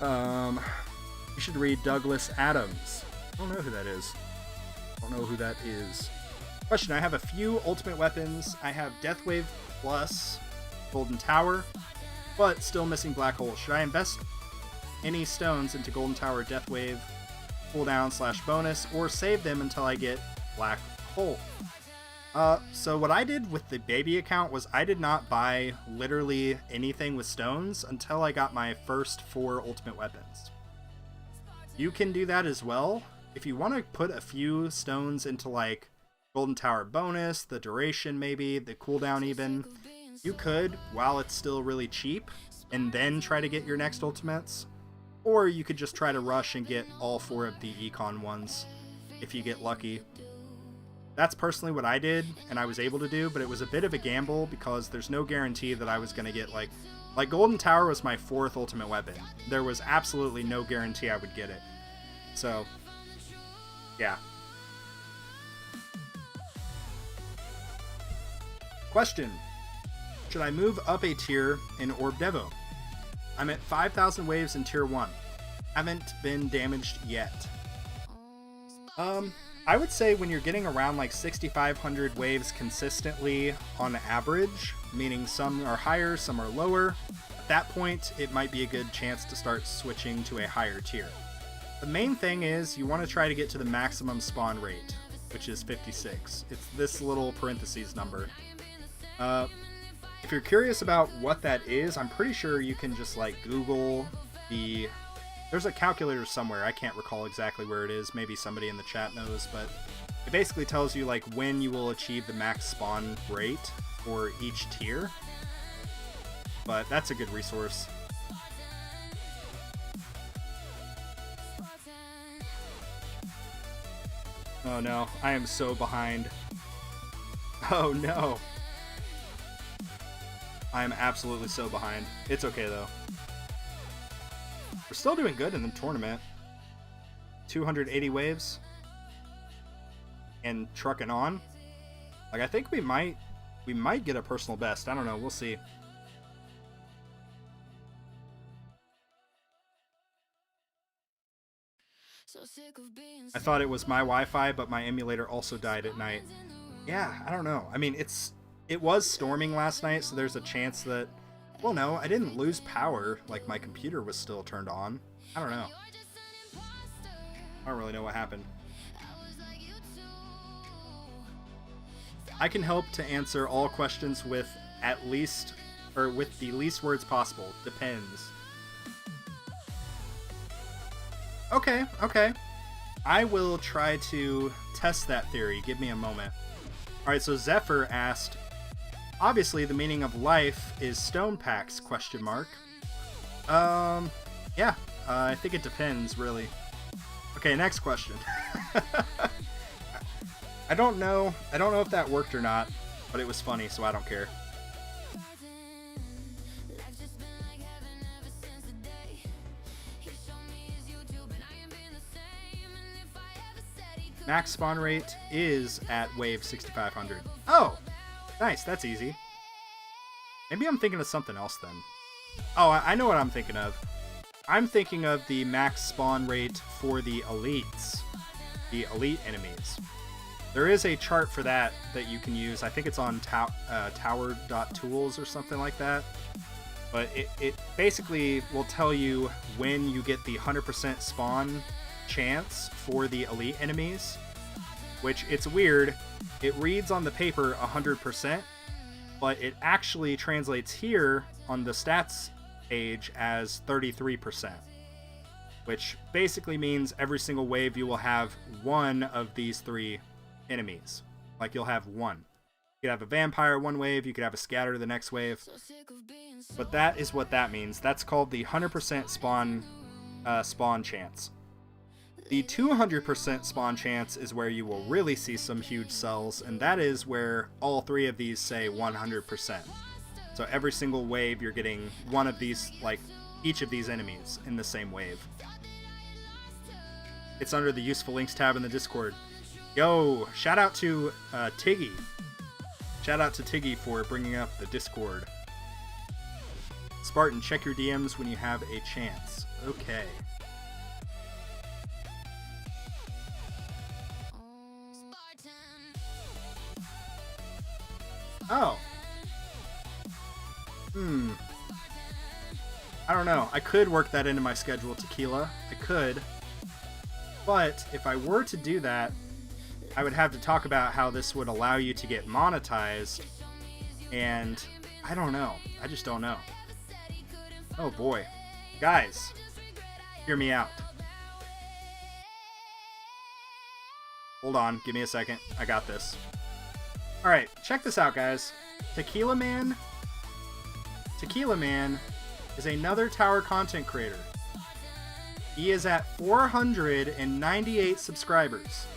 You should read Douglas Adams. I don't know who that is. Question: I have a few ultimate weapons. I have Deathwave plus Golden Tower, but still missing Black Hole. Should I invest any stones into Golden Tower, Deathwave, cooldown / bonus, or save them until I get Black Hole? So what I did with the baby account was I did not buy literally anything with stones until I got my first 4 ultimate weapons. You can do that as well. If you want to put a few stones into like Golden Tower bonus, the duration maybe, the cooldown even, you could while it's still really cheap and then try to get your next ultimates. Or you could just try to rush and get all 4 of the econ ones if you get lucky. That's personally what I did and I was able to do, but it was a bit of a gamble because there's no guarantee that I was going to get like Golden Tower was my 4th ultimate weapon. There was absolutely no guarantee I would get it. So, yeah. Question: should I move up a tier in Orb Devo? I'm at 5,000 waves in tier 1. Haven't been damaged yet. I would say when you're getting around like 6,500 waves consistently on average, meaning some are higher, some are lower, at that point it might be a good chance to start switching to a higher tier. The main thing is you want to try to get to the maximum spawn rate, which is 56. It's this little parentheses number. If you're curious about what that is, I'm pretty sure you can just like Google the... There's a calculator somewhere. I can't recall exactly where it is. Maybe somebody in the chat knows, but it basically tells you like when you will achieve the max spawn rate for each tier. But that's a good resource. Oh no, I am so behind. Oh no. I am absolutely so behind. It's okay though. We're still doing good in the tournament. 280 waves. And trucking on. Like I think we might get a personal best. I don't know, we'll see. I thought it was my Wi-Fi, but my emulator also died at night. Yeah, I don't know. I mean, it was storming last night, so there's a chance that... Well, no, I didn't lose power. Like, my computer was still turned on. I don't know. I don't really know what happened. I can help to answer all questions with at least... or with the least words possible. Depends. Okay, okay. I will try to test that theory. Give me a moment. Alright, so Zephyr asked, obviously the meaning of life is stone packs, question mark. Yeah, I think it depends, really. Okay, next question. I don't know if that worked or not, but it was funny, so I don't care. Max spawn rate is at wave 6,500. Oh, nice. That's easy. Maybe I'm thinking of something else then. Oh, I know what I'm thinking of. I'm thinking of the max spawn rate for the elites, the elite enemies. There is a chart for that you can use. I think it's on tower.tools or something like that. But it basically will tell you when you get the 100% spawn chance for the elite enemies, which it's weird. It reads on the paper 100%, but it actually translates here on the stats page as 33%. which basically means every single wave you will have one of these 3 enemies. Like, you'll have one. You could have a vampire one wave, you could have a scatter the next wave. But that is what that means. That's called the 100% spawn chance. The 200% spawn chance is where you will really see some huge cells, and that is where all 3 of these say 100%. So every single wave you're getting one of these, like each of these enemies in the same wave. It's under the useful links tab in the Discord. Yo, shout out to Tiggy. Shout out to Tiggy for bringing up the Discord. Spartan, check your DMs when you have a chance. Okay. Oh. I don't know. I could work that into my schedule, Tequila. I could. But if I were to do that, I would have to talk about how this would allow you to get monetized. And I don't know. I just don't know. Oh boy. Guys, hear me out. Hold on. Give me a second. I got this. Alright, check this out, guys. Tequila Man is another tower content creator. He is at 498 subscribers.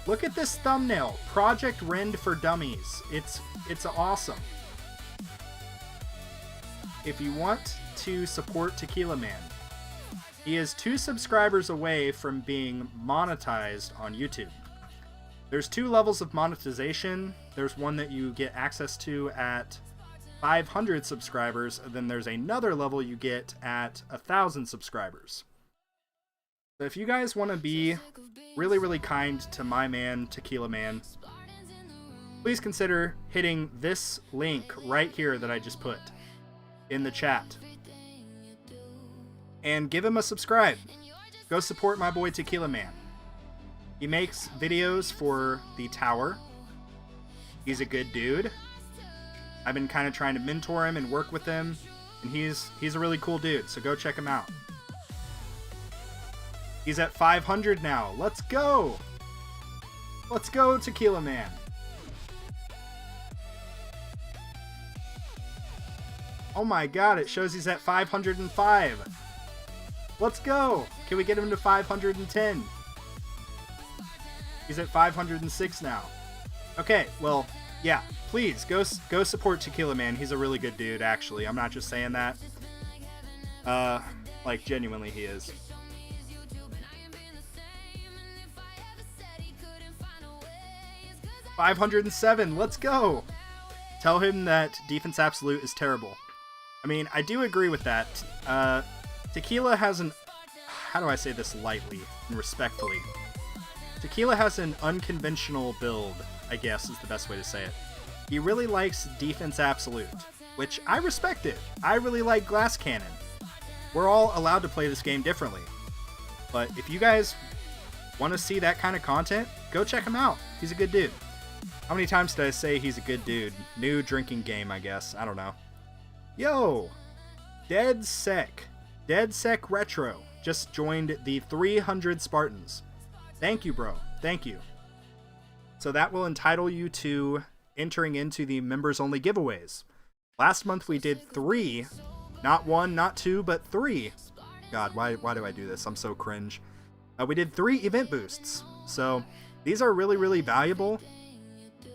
Look at this thumbnail. Project Rend for Dummies. It's awesome. If you want to support Tequila Man, he is 2 subscribers away from being monetized on YouTube. There's 2 levels of monetization. There's one that you get access to at 500 subscribers, and then there's another level you get at 1,000 subscribers. So if you guys want to be really, really kind to my man, Tequila Man, please consider hitting this link right here that I just put in the chat. And give him a subscribe. Go support my boy Tequila Man. He makes videos for the tower. He's a good dude. I've been kind of trying to mentor him and work with him, and he's a really cool dude, so go check him out. He's at 500 now. Let's go! Let's go, Tequila Man. Oh my god, it shows he's at 505. Let's go! Can we get him to 510? He's at 506 now. Okay, well, yeah, please go support Tequila Man. He's a really good dude, actually. I'm not just saying that. Like, genuinely he is. $507, let's go! Tell him that Defense Absolute is terrible. I mean, I do agree with that. Tequila has an... How do I say this lightly and respectfully? Tequila has an unconventional build, I guess is the best way to say it. He really likes Defense Absolute, which I respect it. I really like Glass Cannon. We're all allowed to play this game differently. But if you guys want to see that kind of content, go check him out. He's a good dude. How many times did I say he's a good dude? New drinking game, I guess. I don't know. Yo! Dead Sec Retro just joined the 300 Spartans. Thank you, bro. Thank you. So that will entitle you to entering into the members-only giveaways. Last month we did 3. Not 1, not 2, but 3. God, why do I do this? I'm so cringe. We did 3 event boosts. So these are really, really valuable.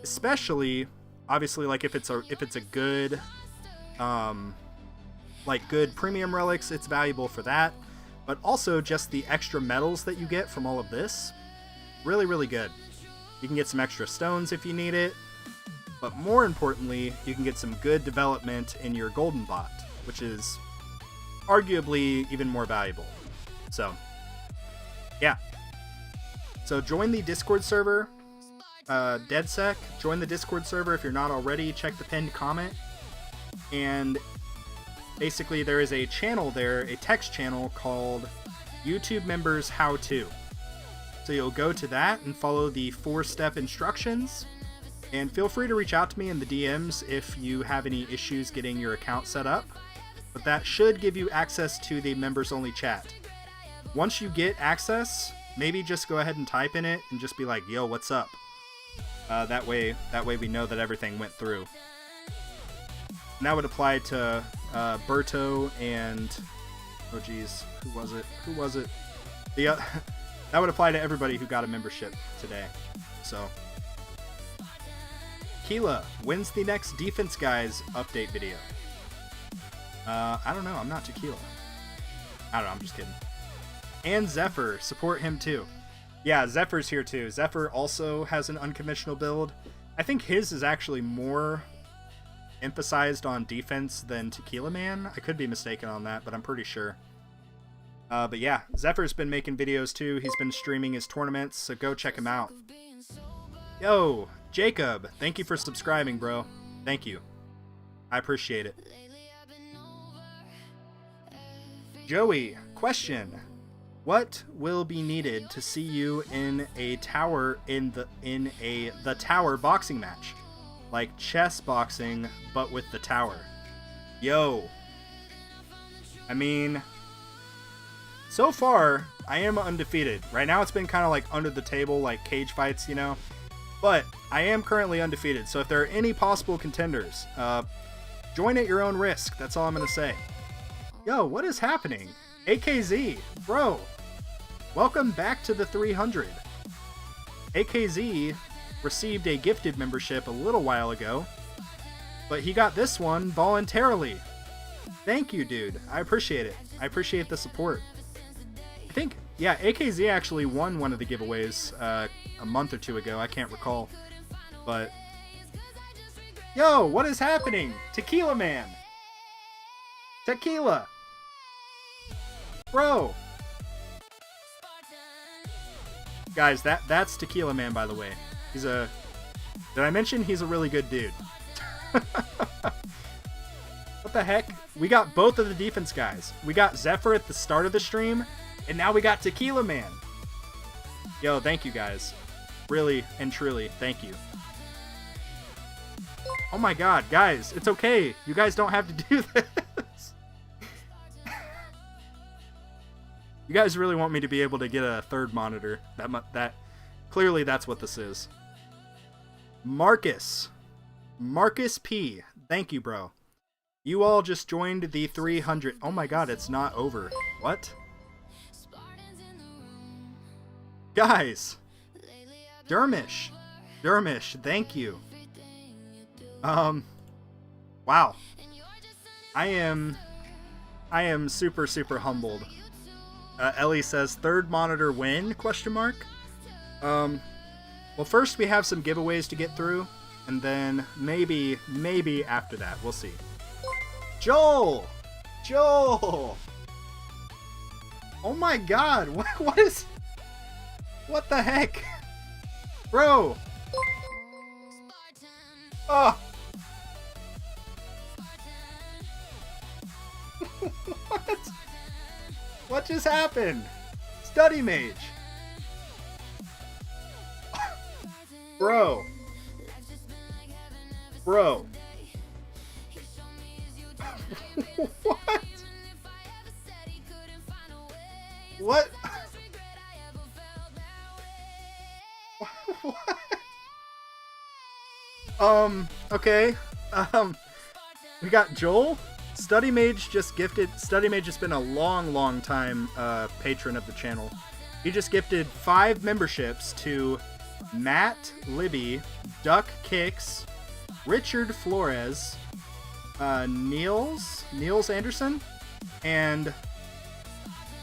Especially, obviously, like if it's a good, like good premium relics, it's valuable for that. But also just the extra medals that you get from all of this. Really, really good. You can get some extra stones if you need it. But more importantly, you can get some good development in your golden bot, which is arguably even more valuable. So, yeah. So join the Discord server, DeadSec. Join the Discord server if you're not already. Check the pinned comment. And basically there is a channel there, a text channel called YouTube Members How To. So you'll go to that and follow the 4-step instructions. And feel free to reach out to me in the DMs if you have any issues getting your account set up. but that should give you access to the members-only chat. Once you get access, maybe just go ahead and type in it and just be like, yo, what's up? That way we know that everything went through. And that would apply to Berto and... Oh, geez. Who was it? That would apply to everybody who got a membership today. So... Keela, when's the next Defense Guys update video? I don't know. I'm not Tequila. I don't know. I'm just kidding. And Zephyr, support him too. Yeah, Zephyr's here too. Zephyr also has an unconventional build. I think his is actually more emphasized on defense than Tequila Man. I could be mistaken on that, but I'm pretty sure. But yeah, Zephyr's been making videos too. He's been streaming his tournaments, so go check him out. Yo, Jacob, thank you for subscribing, bro. Thank you. I appreciate it. Joey, question. What will be needed to see you in a tower the tower boxing match? Like chess boxing, but with the tower. Yo. I mean, so far, I am undefeated. Right now it's been kind of like under the table, like cage fights, you know? But I am currently undefeated, so if there are any possible contenders, join at your own risk. That's all I'm going to say. Yo, what is happening? AKZ, bro, welcome back to the 300. AKZ received a gifted membership a little while ago, but he got this one voluntarily. Thank you, dude. I appreciate it. I appreciate the support. I think, yeah, AKZ actually won one of the giveaways a month or two ago. I can't recall. But, yo, what is happening? Tequila Man. Tequila. Bro. Guys, that's Tequila Man, by the way. He's a... Did I mention he's a really good dude? What the heck? We got both of the defense guys. We got Zephyr at the start of the stream, and now we got Tequila Man. Yo, thank you guys. Really and truly, thank you. Oh my god, guys, it's okay. You guys don't have to do this. You guys really want me to be able to get a third monitor. That clearly that's what this is. Marcus P. Thank you, bro. You all just joined the 300. Oh my god, it's not over. What? Guys. Dermish, thank you. Wow. I am super humbled. Ellie says, third monitor when? Question mark. Well, first we have some giveaways to get through, and then maybe after that, we'll see. Joel! Oh my god, what the heck? Bro! Oh! What? What just happened? Study Mage! Bro! What? What? Okay. We got Joel. Study Mage just gifted. Study Mage has been a long time patron of the channel. He just gifted 5 memberships to Matt Libby, Duck Kicks, Richard Flores, Niels Anderson, and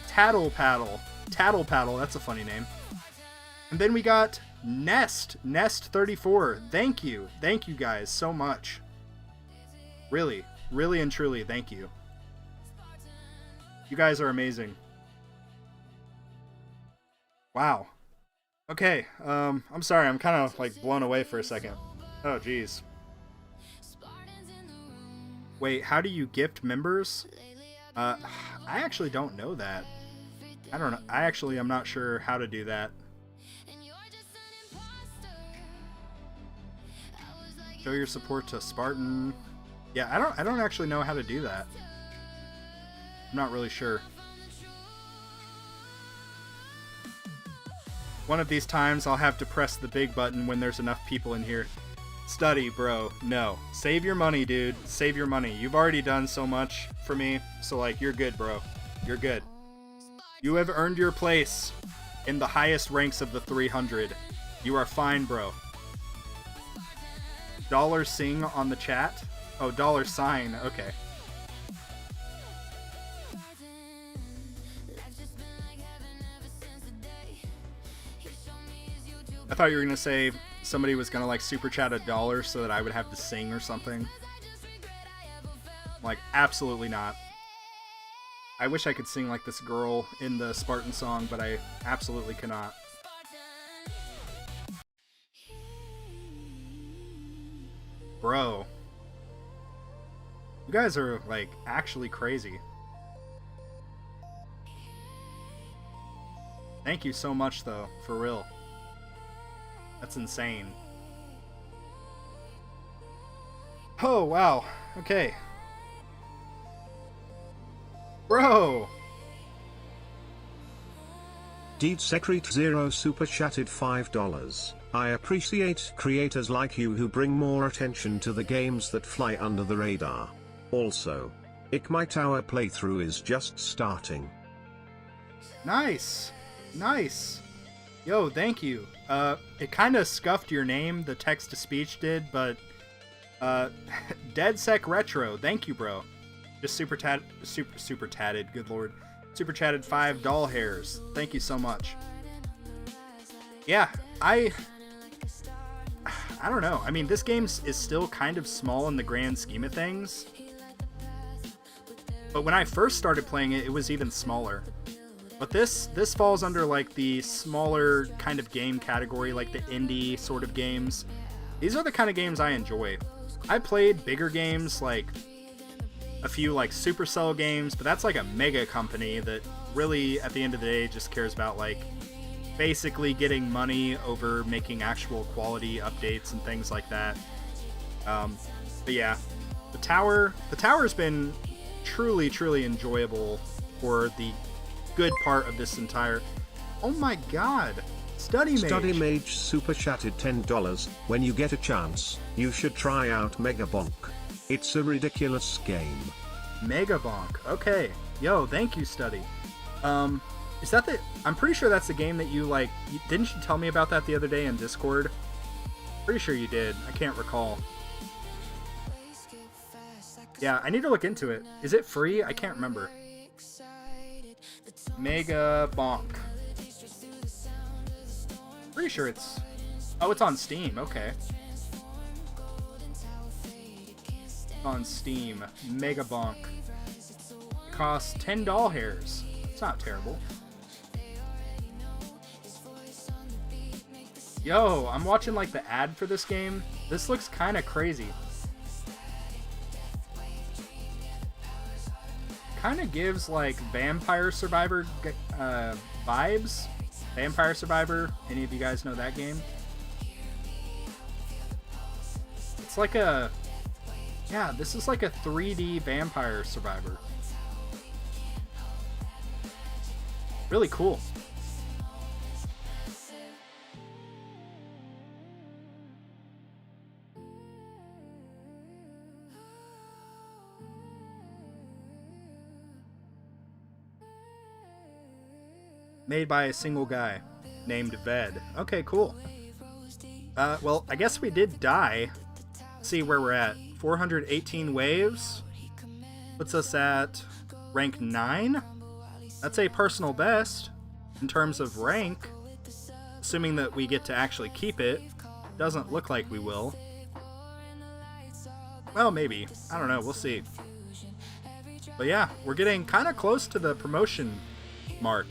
Tattle Paddle. That's a funny name. And then we got Nest 34. Thank you guys so much. Really and truly, thank you. You guys are amazing. Wow. Okay, I'm sorry, I'm kind of like blown away for a second. Oh geez. Wait, how do you gift members? I actually don't know that. I don't know. I'm not sure how to do that. Show your support to Spartan. Yeah, I don't actually know how to do that. I'm not really sure. One of these times I'll have to press the big button when there's enough people in here. Study, bro. No. Save your money, dude. Save your money. You've already done so much for me, so like, you're good, bro. You're good. You have earned your place in the highest ranks of the 300. You are fine, bro. Dollar sing on the chat? Oh, dollar sign. Okay. I thought you were going to say somebody was going to like super chat $1 so that I would have to sing or something. Like, absolutely not. I wish I could sing like this girl in the Spartan song, but I absolutely cannot. Bro. You guys are like actually crazy. Thank you so much though, for real. That's insane. Oh, wow. Okay. Bro!
Deed Secret Zero super chatted $5. I appreciate creators like you who bring more attention to the games that fly under the radar. Also, my tower playthrough is just starting.
Nice! Nice! Yo, thank you. It kind of scuffed your name, the text-to-speech did, but, DeadSec Retro, thank you, bro. Just super tatted, good lord. Super chatted 5 doll hairs. Thank you so much. Yeah, I don't know. I mean, this game is still kind of small in the grand scheme of things. But when I first started playing it, it was even smaller. But this falls under like the smaller kind of game category, like the indie sort of games. These are the kind of games I enjoy. I played bigger games, like a few like Supercell games, but that's like a mega company that really at the end of the day just cares about like basically getting money over making actual quality updates and things like that. But yeah, the tower's been truly enjoyable for the good part of this entire... Oh my god! Study Mage
super chatted $10. When you get a chance, you should try out Megabonk. It's a ridiculous game.
Megabonk. Okay. Yo, thank you, Study. Is that the... I'm pretty sure that's the game that you, like... Didn't you tell me about that the other day in Discord? Pretty sure you did. I can't recall. Yeah, I need to look into it. Is it free? I can't remember. Megabonk. Pretty sure it's... Oh, it's on Steam. Okay. On Steam. Megabonk. Costs 10 doll hairs. It's not terrible. Yo, I'm watching like the ad for this game. This looks kind of crazy. Kind of gives like Vampire Survivor vibes. Vampire Survivor. Any of you guys know that game? It's like a... Yeah, this is like a 3D Vampire Survivor. Really cool. Made by a single guy named Ved. Okay, cool. Well, I guess we did die. Let's see where we're at. 418 waves. Puts us at rank 9. That's a personal best in terms of rank. Assuming that we get to actually keep it. Doesn't look like we will. Well, maybe. I don't know. We'll see. But yeah, we're getting kind of close to the promotion mark.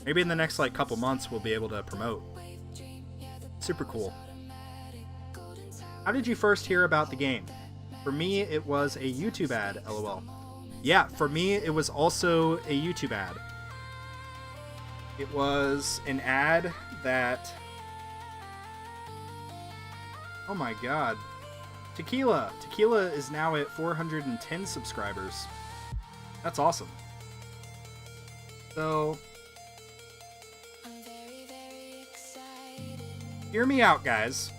Maybe in the next like couple months we'll be able to promote. Super cool. How did you first hear about the game? For me, it was a YouTube ad, lol. Yeah, for me, it was also a YouTube ad. It was an ad that... Oh my god. Tequila! Tequila is now at 410 subscribers. That's awesome. So, hear me out, guys.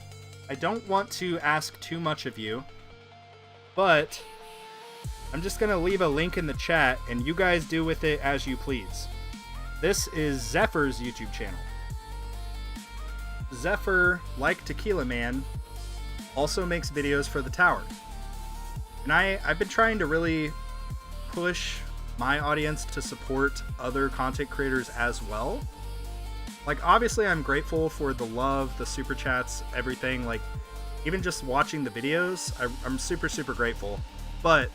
I don't want to ask too much of you, but I'm just going to leave a link in the chat, and you guys do with it as you please. This is Zephyr's YouTube channel. Zephyr, like Tequila Man, also makes videos for the tower. And I've been trying to really push my audience to support other content creators as well. Like, obviously I'm grateful for the love, the super chats, everything. Like, even just watching the videos, I'm super, super grateful. But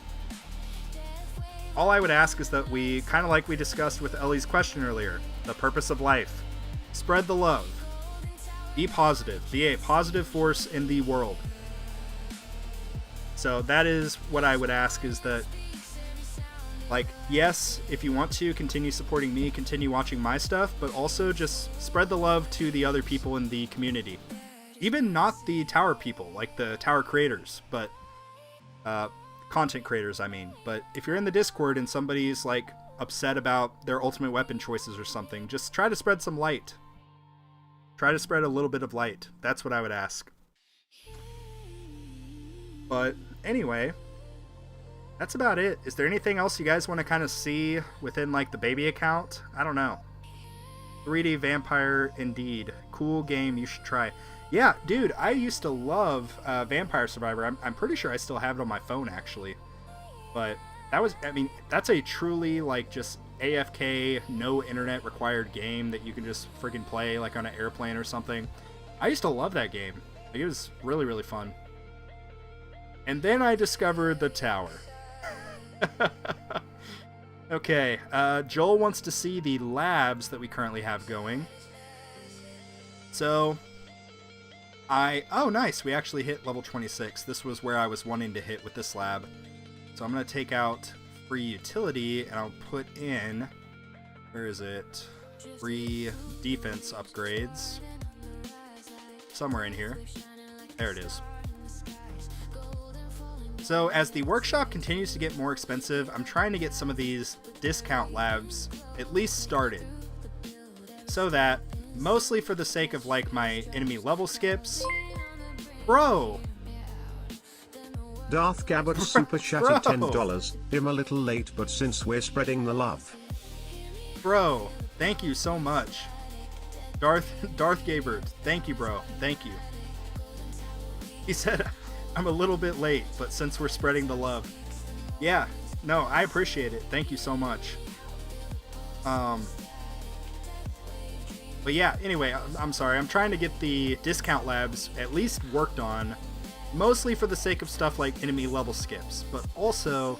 all I would ask is that we, kind of like we discussed with Ellie's question earlier, the purpose of life. Spread the love. Be positive. Be a positive force in the world. So that is what I would ask, is that, like, yes, if you want to continue supporting me, continue watching my stuff, but also just spread the love to the other people in the community. Even not the tower people, like the tower creators, but content creators, I mean. But if you're in the Discord and somebody's, like, upset about their ultimate weapon choices or something, just try to spread some light. Try to spread a little bit of light. That's what I would ask. But anyway, that's about it. Is there anything else you guys want to kind of see within, like, the baby account? I don't know. 3D Vampire, indeed. Cool game, you should try. Yeah, dude, I used to love Vampire Survivor. I'm pretty sure I still have it on my phone, actually. But that was, I mean, that's a truly, like, just AFK, no internet required game that you can just friggin' play, like, on an airplane or something. I used to love that game. Like, it was really, really fun. And then I discovered the tower. Okay, Joel wants to see the labs that we currently have going. So, oh nice, we actually hit level 26. This was where I was wanting to hit with this lab. So I'm going to take out free utility, and I'll put in, where is it? Free defense upgrades. Somewhere in here. There it is. So as the workshop continues to get more expensive, I'm trying to get some of these discount labs at least started. So that, mostly for the sake of, like, my enemy level skips. Bro!
Darth Gabbard super chatted $10. I'm a little late, but since we're spreading the love.
Bro, thank you so much. Darth Gabbard, thank you, bro. Thank you. He said, I'm a little bit late, but since we're spreading the love. Yeah, no, I appreciate it. Thank you so much. But yeah, anyway, I'm sorry. I'm trying to get the discount labs at least worked on, mostly for the sake of stuff like enemy level skips, but also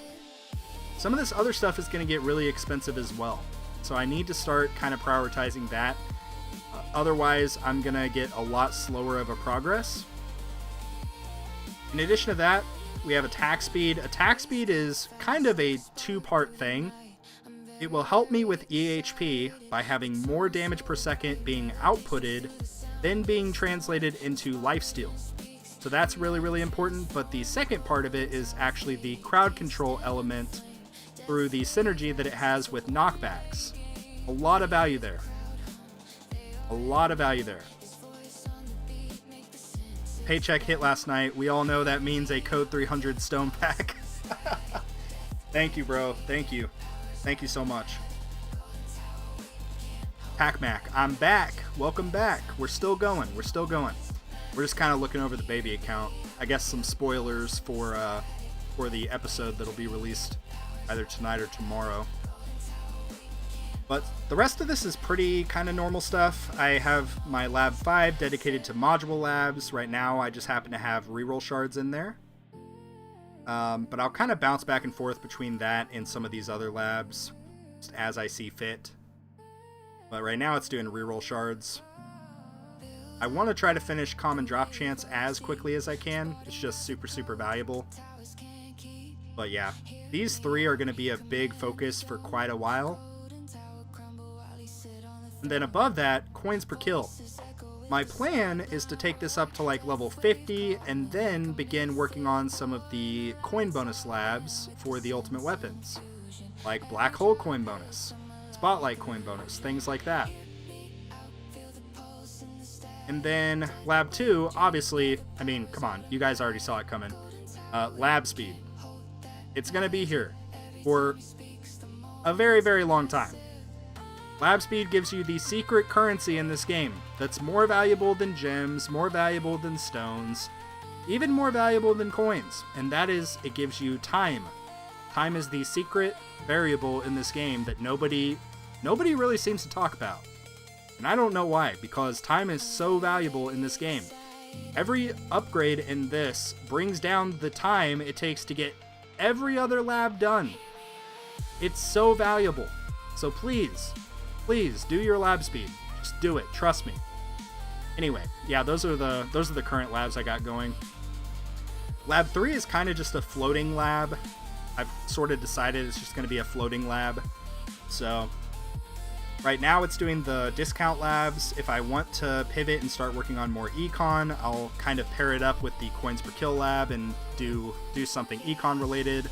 some of this other stuff is going to get really expensive as well. So I need to start kind of prioritizing that. Otherwise, I'm going to get a lot slower of a progress. In addition to that, we have attack speed. Attack speed is kind of a two-part thing. It will help me with EHP by having more damage per second being outputted than being translated into lifesteal. So that's really, really important, but the second part of it is actually the crowd control element through the synergy that it has with knockbacks. A lot of value there. A lot of value there. Paycheck hit last night. We all know that means a code 300 stone pack. Thank you, bro. Thank you. Thank you so much. Pac-Mac, I'm back. Welcome back. We're still going. We're still going. We're just kind of looking over the baby account. I guess some spoilers for the episode that'll be released either tonight or tomorrow. But the rest of this is pretty kind of normal stuff. I have my Lab 5 dedicated to module labs. Right now, I just happen to have reroll shards in there. But I'll kind of bounce back and forth between that and some of these other labs, just as I see fit. But right now, it's doing reroll shards. I want to try to finish Common Drop Chance as quickly as I can. It's just super, super valuable. But yeah, these three are going to be a big focus for quite a while. And then above that, coins per kill. My plan is to take this up to like level 50 and then begin working on some of the coin bonus labs for the ultimate weapons. like black hole coin bonus, spotlight coin bonus, things like that. And then Lab 2, obviously, I mean, come on, you guys already saw it coming. Lab speed. It's going to be here for a very, very long time. Lab speed gives you the secret currency in this game that's more valuable than gems, more valuable than stones, even more valuable than coins. And that is, it gives you time. Time is the secret variable in this game that nobody really seems to talk about. And I don't know why, because time is so valuable in this game. Every upgrade in this brings down the time it takes to get every other lab done. It's so valuable. So please do your lab speed. Just do it, trust me. Anyway, yeah, those are the current labs I got going. Lab 3 is kind of just a floating lab. I've sort of decided it's just going to be a floating lab. So right now it's doing the discount labs. If I want to pivot and start working on more econ, I'll kind of pair it up with the coins per kill lab and do something econ related.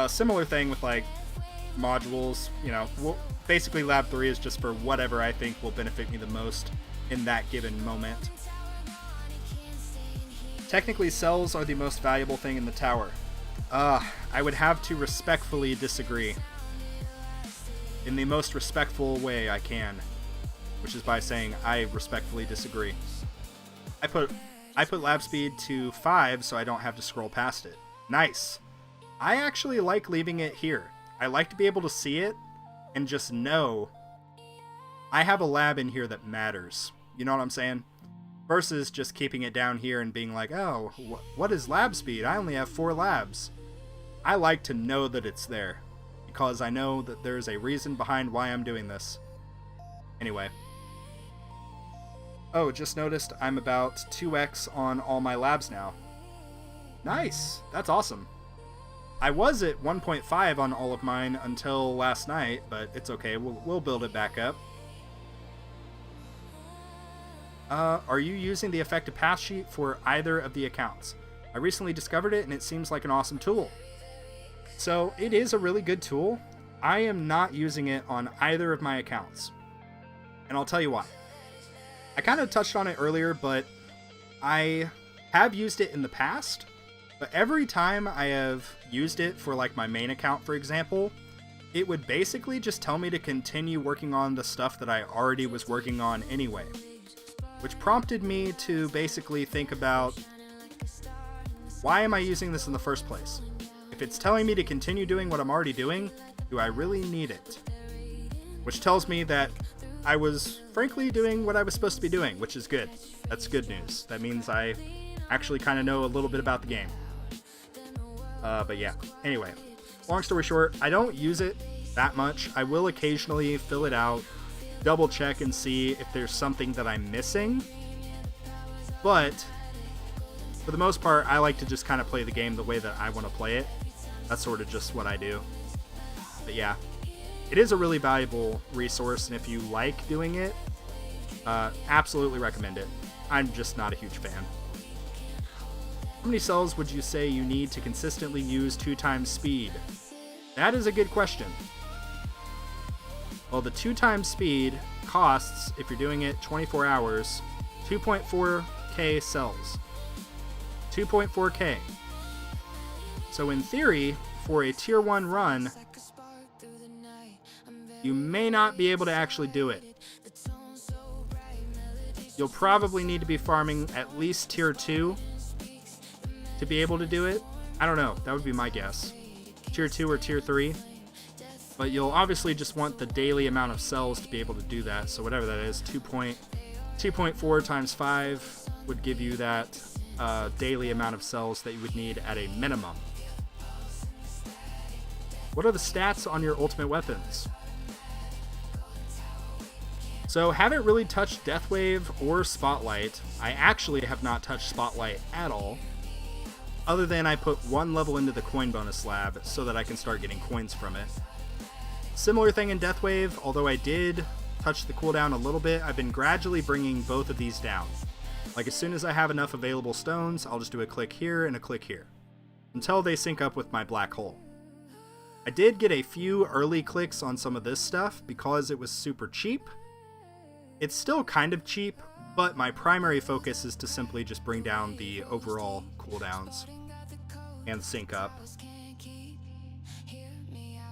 Similar thing with like modules, you know, basically Lab 3 is just for whatever I think will benefit me the most in that given moment. Technically, cells are the most valuable thing in the tower. I would have to respectfully disagree. In the most respectful way I can, which is by saying I respectfully disagree. I put lab speed to 5 so I don't have to scroll past it. Nice. I actually like leaving it here. I like to be able to see it and just know I have a lab in here that matters. You know what I'm saying? Versus just keeping it down here and being like, oh, what is lab speed? I only have 4 labs. I like to know that it's there, because I know that there's a reason behind why I'm doing this. Anyway. Oh, just noticed I'm about 2x on all my labs now. Nice! That's awesome. I was at 1.5 on all of mine until last night, but it's okay. We'll build it back up. Are you using the effective path sheet for either of the accounts? I recently discovered it and it seems like an awesome tool. So it is a really good tool. I am not using it on either of my accounts. And I'll tell you why. I kind of touched on it earlier, but I have used it in the past. But every time I have used it for like my main account, for example, it would basically just tell me to continue working on the stuff that I already was working on anyway. Which prompted me to basically think about, why am I using this in the first place? If it's telling me to continue doing what I'm already doing, do I really need it? Which tells me that I was frankly doing what I was supposed to be doing, which is good. That's good news. That means I actually kind of know a little bit about the game. But yeah, anyway, long story short, I don't use it that much. I will occasionally fill it out, double check and see if there's something that I'm missing. But for the most part, I like to just kind of play the game the way that I want to play it. That's sort of just what I do. But yeah, it is a really valuable resource, and if you like doing it, absolutely recommend it. I'm just not a huge fan. How many cells would you say you need to consistently use 2 times speed? That is a good question. Well, the 2 times speed costs, if you're doing it 24 hours, 2.4k cells. 2.4k. So in theory, for a tier 1 run, you may not be able to actually do it. You'll probably need to be farming at least tier 2 to be able to do it. I don't know, that would be my guess. Tier 2 or tier 3. But you'll obviously just want the daily amount of cells to be able to do that. So whatever that is, 2.4 times 5 would give you that daily amount of cells that you would need at a minimum. What are the stats on your ultimate weapons? So haven't really touched Deathwave or Spotlight. I actually have not touched Spotlight at all. Other than I put 1 level into the coin bonus lab so that I can start getting coins from it. Similar thing in Deathwave, although I did touch the cooldown a little bit, I've been gradually bringing both of these down. Like as soon as I have enough available stones, I'll just do a click here and a click here, until they sync up with my black hole. I did get a few early clicks on some of this stuff because it was super cheap. It's still kind of cheap, but my primary focus is to simply just bring down the overall cooldowns and sync up.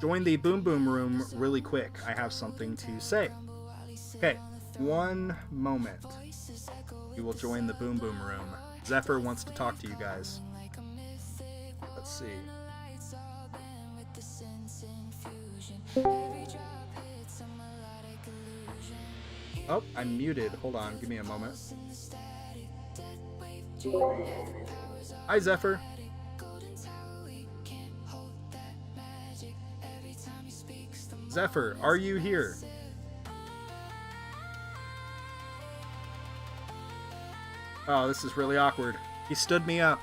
Join the Boom Boom Room really quick. I have something to say. Okay, one moment. We will join the Boom Boom Room. Zephyr wants to talk to you guys. Let's see. Oh, I'm muted. Hold on, give me a moment. Hi, Zephyr. Zephyr, are you here? Oh, this is really awkward. He stood me up.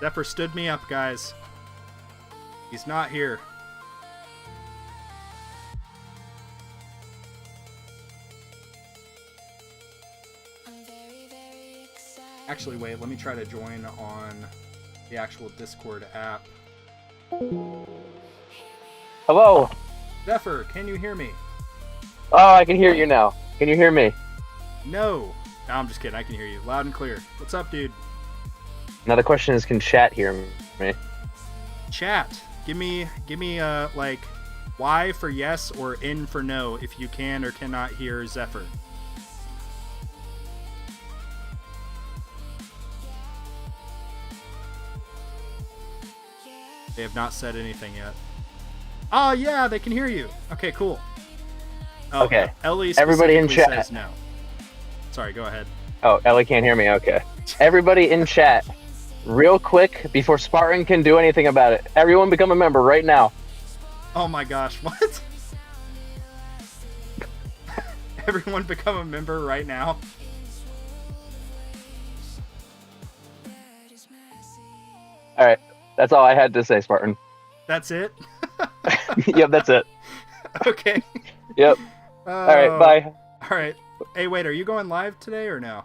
Zephyr stood me up, guys. He's not here. Actually, wait, let me try to join on the actual Discord app.
Hello.
Zephyr, can you hear me?
Oh, I can hear you now. Can you hear me?
No. No, I'm just kidding. I can hear you loud and clear. What's up, dude?
Now the question is, can chat hear me?
Chat. Give me like Y for yes or N for no if you can or cannot hear Zephyr. They have not said anything yet. Oh, yeah, they can hear you. Okay, cool. Oh,
okay.
Ellie
everybody in chat
says no. Sorry, go ahead.
Oh, Ellie can't hear me. Okay. Everybody in chat, real quick, before Spartan can do anything about it. Everyone become a member right now.
Oh my gosh, what? Everyone become a member right now?
All right. That's all I had to say, Spartan.
That's it?
Yep, that's it.
Okay.
Yep. All right, bye.
All right. Hey, wait, are you going live today or no?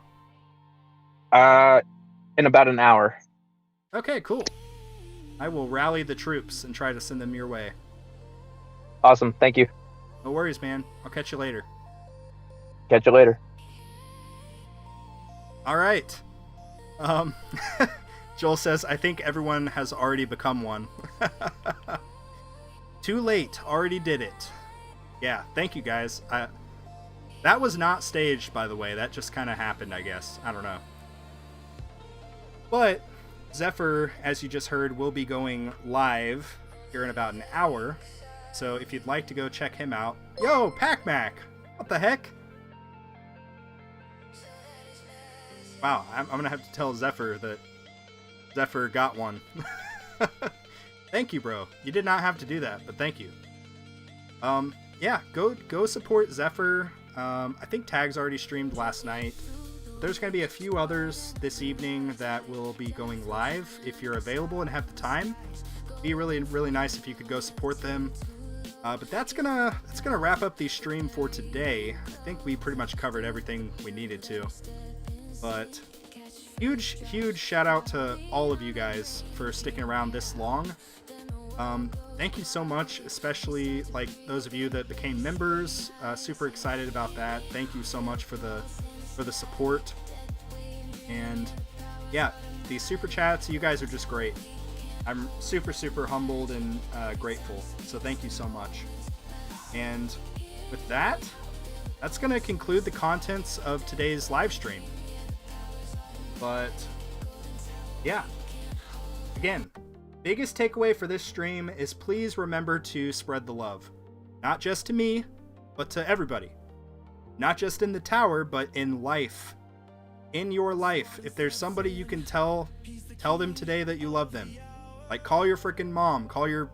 In about an hour.
Okay, cool. I will rally the troops and try to send them your way.
Awesome. Thank you.
No worries, man. I'll catch you later.
Catch you later.
All right. Joel says, I think everyone has already become one. Too late. Already did it. Yeah, thank you, guys. That was not staged, by the way. That just kind of happened, I guess. I don't know. But Zephyr, as you just heard, will be going live here in about an hour. So if you'd like to go check him out. Yo, Pac-Mac! What the heck? Wow, I'm going to have to tell Zephyr that Zephyr got one. Thank you, bro. You did not have to do that, but thank you. Yeah, go support Zephyr. I think Tag's already streamed last night. There's going to be a few others this evening that will be going live if you're available and have the time. It'd be really, really nice if you could go support them. But that's gonna wrap up the stream for today. I think we pretty much covered everything we needed to. But huge shout out to all of you guys for sticking around this long. Thank you so much, especially like those of you that became members. Super excited about that. Thank you so much for the support. And yeah, these super chats, you guys are just great. I'm super humbled and grateful. So thank you so much. And with that, that's going to conclude the contents of today's live stream. But yeah, again, biggest takeaway for this stream is please remember to spread the love. Not just to me, but to everybody. Not just in the tower, but in life. In your life. If there's somebody you can tell them today that you love them. Like call your freaking mom, call your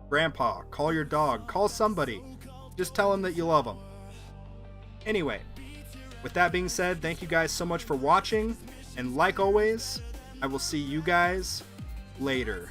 grandpa, call your dog, call somebody. Just tell them that you love them. Anyway, with that being said, thank you guys so much for watching. And like always, I will see you guys later.